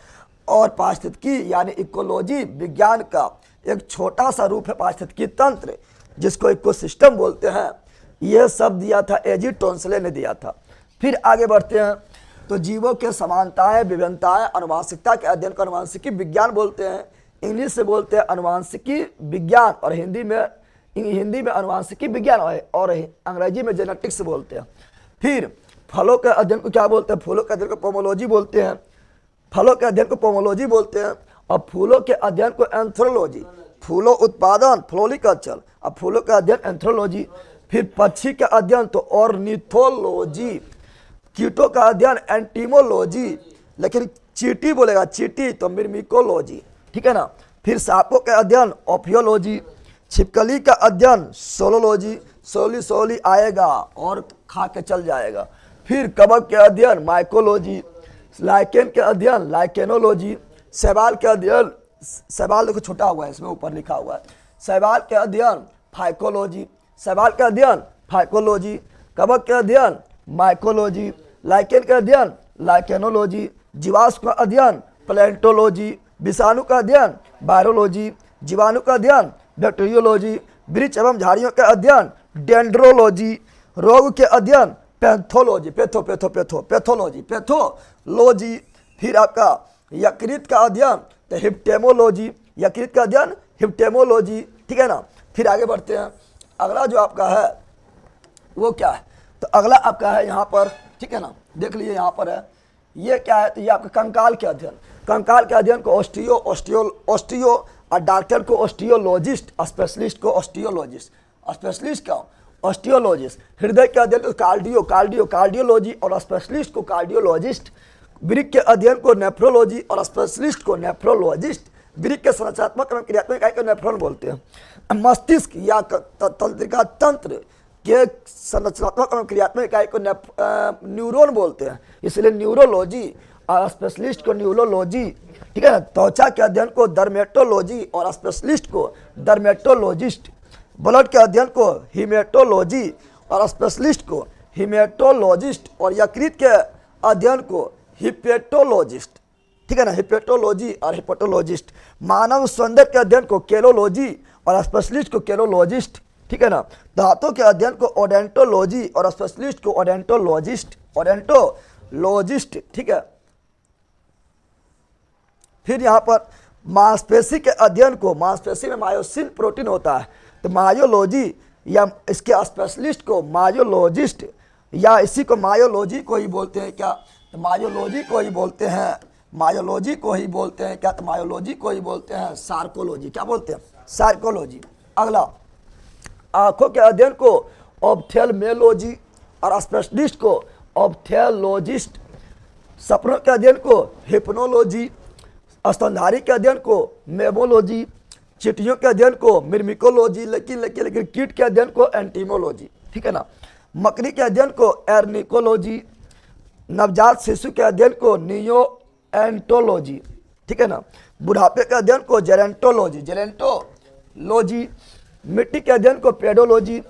और पारिस्थितिकी यानी इकोलॉजी विज्ञान का एक छोटा सा रूप है पारिस्थितिकी तंत्र, जिसको इकोसिस्टम बोलते हैं। यह शब्द दिया था एजी टोंसले ने दिया था। फिर आगे बढ़ते हैं, तो जीवों के समानताएं, विभिन्नताएं, अनुवांशिकता के अध्ययन को अनुवांशिकी विज्ञान बोलते हैं। इंग्लिश से बोलते हैं अनुवांशिकी विज्ञान, और हिंदी में अनुवांशिकी विज्ञान और अंग्रेजी में जेनेटिक्स बोलते हैं। फिर फलों के अध्ययन को क्या बोलते हैं? फूलों के अध्ययन को पोमोलॉजी बोलते हैं। फलों के अध्ययन को पोमोलॉजी बोलते हैं, और फूलों के अध्ययन को एंथ्रोलॉजी, फूलों उत्पादन फ्लोरिकल्चर, अब फूलों का अध्ययन एंथ्रोलॉजी। फिर पक्षी का अध्ययन तो ऑर्निथोलॉजी, कीटों का अध्ययन एंटीमोलॉजी, लेकिन चींटी बोलेगा चींटी तो मिर्मिकोलॉजी, ठीक है ना। फिर सांपों का अध्ययन ओफियोलॉजी, छिपकली का अध्ययन सोलोलॉजी, सोली आएगा और खा के चल जाएगा। फिर कवक के अध्ययन माइकोलॉजी, लाइकेन के अध्ययन लाइकेनोलॉजी, शैवाल के अध्ययन, शैवाल देखो छोटा हुआ है इसमें ऊपर लिखा हुआ है, शैवाल के अध्ययन फाइकोलॉजी, शैवाल के अध्ययन फाइकोलॉजी, कवक के अध्ययन माइकोलॉजी, लाइकेन का अध्ययन लाइकेनोलॉजी, जीवाश्म का अध्ययन प्लेंटोलॉजी, विषाणु का अध्ययन वायरोलॉजी, जीवाणु का अध्ययन बैक्टीरियोलॉजी, वृक्ष एवं झाड़ियों का अध्ययन डेंड्रोलॉजी, रोग के अध्ययन पैथोलॉजी, पैथोलॉजी। फिर आपका यकृत का अध्ययन तो हिप्टेमोलॉजी, यकृत का अध्ययन हिप्टेमोलॉजी, ठीक है ना। फिर आगे बढ़ते हैं, अगला जो आपका है वो क्या है? तो अगला आपका है यहाँ पर, ठीक है ना, देख लीजिए यहाँ पर है, ये क्या है? तो ये आपका कंकाल के अध्ययन, कंकाल के अध्ययन को ऑस्टियो और डॉक्टर को ऑस्टियोलॉजिस्ट, स्पेशलिस्ट को ऑस्टियोलॉजिस्ट, स्पेशलिस्ट का ऑस्टियोलॉजिस्ट। हृदय के अध्ययन को कार्डियोलॉजी और स्पेशलिस्ट को कार्डियोलॉजिस्ट। वृक्क के अध्ययन को नेफ्रोलॉजी और स्पेशलिस्ट को नेफ्रोलॉजिस्ट। वृक्क के संरचनात्मक एवं क्रियात्मक इकाई को नेफ्रॉन बोलते हैं। मस्तिष्क या तंत्रिका तंत्र के संरचनात्मक एवं क्रियात्मक इकाई को न्यूरॉन बोलते हैं, इसलिए न्यूरोलॉजी और स्पेशलिस्ट को न्यूरोलॉजी, ठीक है ना। त्वचा के अध्ययन को डर्मेटोलॉजी और स्पेशलिस्ट को डर्मेटोलॉजिस्ट। ब्लड के अध्ययन को हीमेटोलॉजी और स्पेशलिस्ट को हीमेटोलॉजिस्ट, और यकृत के अध्ययन को हिपेटोलॉजिस्ट, ठीक है ना, हिपेटोलॉजी और हिपेटोलॉजिस्ट। मानव सौंदर्य के अध्ययन को केलोलॉजी और स्पेशलिस्ट को केलोलॉजिस्ट, ठीक है ना। दांतों के अध्ययन को ओडेंटोलॉजी और स्पेशलिस्ट को ओडेंटोलॉजिस्ट, ठीक है। फिर यहाँ पर मांसपेशी के अध्ययन को, मांसपेशी में मायोसिन प्रोटीन होता है तो मायोलॉजी, या इसके स्पेशलिस्ट को मायोलॉजिस्ट, या इसी को मायोलॉजी को ही बोलते हैं क्या? तो मायोलॉजी को ही बोलते हैं, मायोलॉजी को ही बोलते हैं क्या? तो मायोलॉजी को ही बोलते हैं सार्कोलॉजी, क्या बोलते हैं? सार्कोलॉजी। अगला, आंखों के अध्ययन को ऑप्थेल्मोलॉजी और स्पेशलिस्ट को ऑप्थेलॉजिस्ट। सपनों के अध्ययन को हिप्नोलॉजी, स्तनधारी के अध्ययन को मेमोलॉजी, चींटियों के अध्ययन को मिर्मिकोलॉजी, लेकिन कीट के अध्ययन को एंटीमोलॉजी, ठीक है ना। मकड़ी के अध्ययन को एर्निकोलॉजी, नवजात शिशु के अध्ययन को नियोएंटोलॉजी, ठीक है ना। बुढ़ापे के अध्ययन को जेरेंटोलॉजी, मिट्टी के अध्ययन को पेडोलॉजी,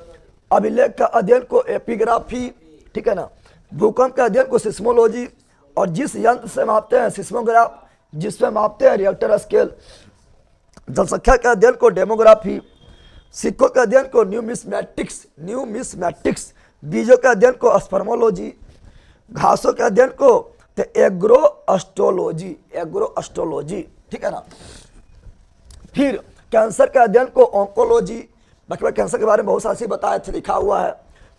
अभिलेख का अध्ययन को एपिग्राफी, ठीक है ना। भूकंप के अध्ययन को सिस्मोलॉजी, और जिस यंत्र से मापते हैं सिस्मोग्राफ, जिसमें मापते हैं रिएक्टर स्केल। जनसंख्या के अध्ययन को डेमोग्राफी, सिक्कों के अध्ययन को न्यूमिस्मैटिक्स, बीजों के अध्ययन को स्पर्मोलॉजी, घासों के अध्ययन को एग्रोएस्ट्रोलॉजी, ठीक है ना। फिर कैंसर के अध्ययन को ऑन्कोलॉजी, बाकी कैंसर के बारे में बहुत सारी बताए थे, लिखा हुआ है।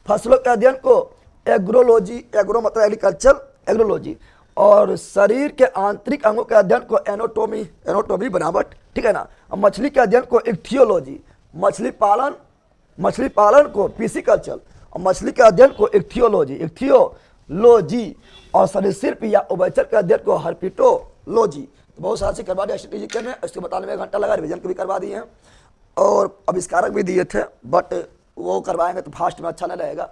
फसलों के अध्ययन को एग्रोलॉजी, एग्रो मतलब एग्रीकल्चर, एग्रोलॉजी। और शरीर के आंतरिक अंगों के अध्ययन को एनाटॉमी बनावट, ठीक है ना। और मछली के अध्ययन को इक्थियोलॉजी, मछली पालन को पिसिकल्चर, और मछली के अध्ययन को इक्थियोलॉजी। और सरीसृप या उभयचर के अध्ययन को हर्पिटोलॉजी। तो बहुत सारी करवा दिया स्ट्रेटेजी में, इसके बताने में 1 घंटा लगा, रिविजन को भी करवा दिए हैं और आविष्कारक भी दिए थे, बट वो करवाएंगे तो फास्ट में अच्छा नहीं रहेगा,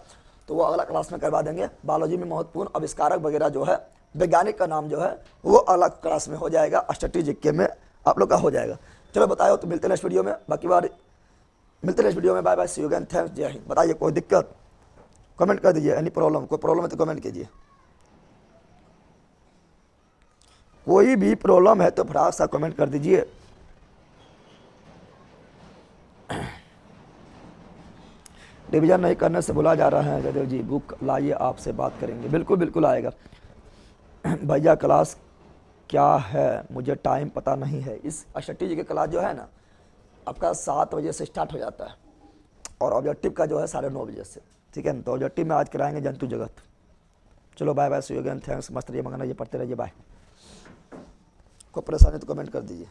तो वो अगला क्लास में करवा देंगे। बायोलॉजी में महत्वपूर्ण आविष्कारक वगैरह जो है, वैज्ञानिक का नाम जो है वो अलग क्लास में हो जाएगा, स्ट्रेटेजिक के में आप लोग का हो जाएगा। चलो बताओ, तो मिलते हैं नेक्स्ट वीडियो में, बाकी बार मिलते हैं नेक्स्ट वीडियो में। Bye bye, see you again, thanks, जय हिंद। बताइए कोई दिक्कत कमेंट कर दीजिए, एनी प्रॉब्लम, कोई प्रॉब्लम है तो कमेंट कीजिए। कोई भी प्रॉब्लम है तो फटाक सा कमेंट कर दीजिए। रिवीजन नहीं करने से बोला जा रहा है जयदेव जी, बुक लाइए, आपसे बात करेंगे। बिल्कुल बिल्कुल आएगा। भैया क्लास क्या है, मुझे टाइम पता नहीं है। इस स्ट्रेटेजी की क्लास जो है ना, आपका 7 बजे से स्टार्ट हो जाता है और ऑब्जेक्टिव का जो है 9:30 बजे से, ठीक है ना। तो ऑब्जेक्टिव में आज कराएंगे जंतु जगत। चलो bye bye, see you again, thanks, मस्त रहिए, मंगना ये पढ़ते रहिए, बाय। कोई परेशानी तो कमेंट कर दीजिए।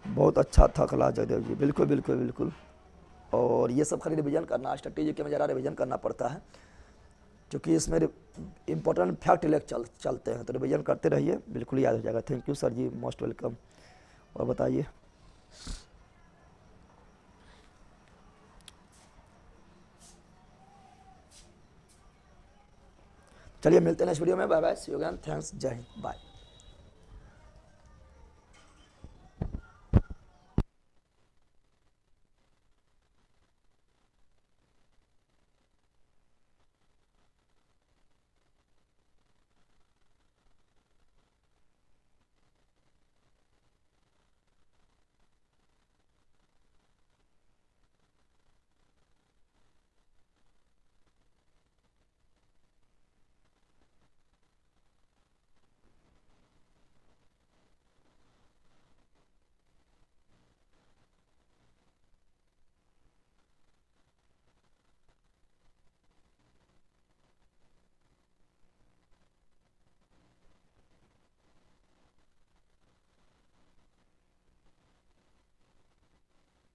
बहुत अच्छा था क्लास जयदेव जी, बिल्कुल बिल्कुल बिल्कुल। और ये सब खाली रिवीजन करना, स्ट्रेटेजी के में ज़रा रिवीजन करना पड़ता है, क्योंकि इसमें इंपॉर्टेंट फैक्ट लेक चलते हैं, तो रिवीजन करते रहिए, बिल्कुल याद हो जाएगा। थैंक यू सर जी, मोस्ट वेलकम। और बताइए, चलिए मिलते हैं नेक्स्ट वीडियो में, bye bye, see you again, thanks, जय हिंद, बाय।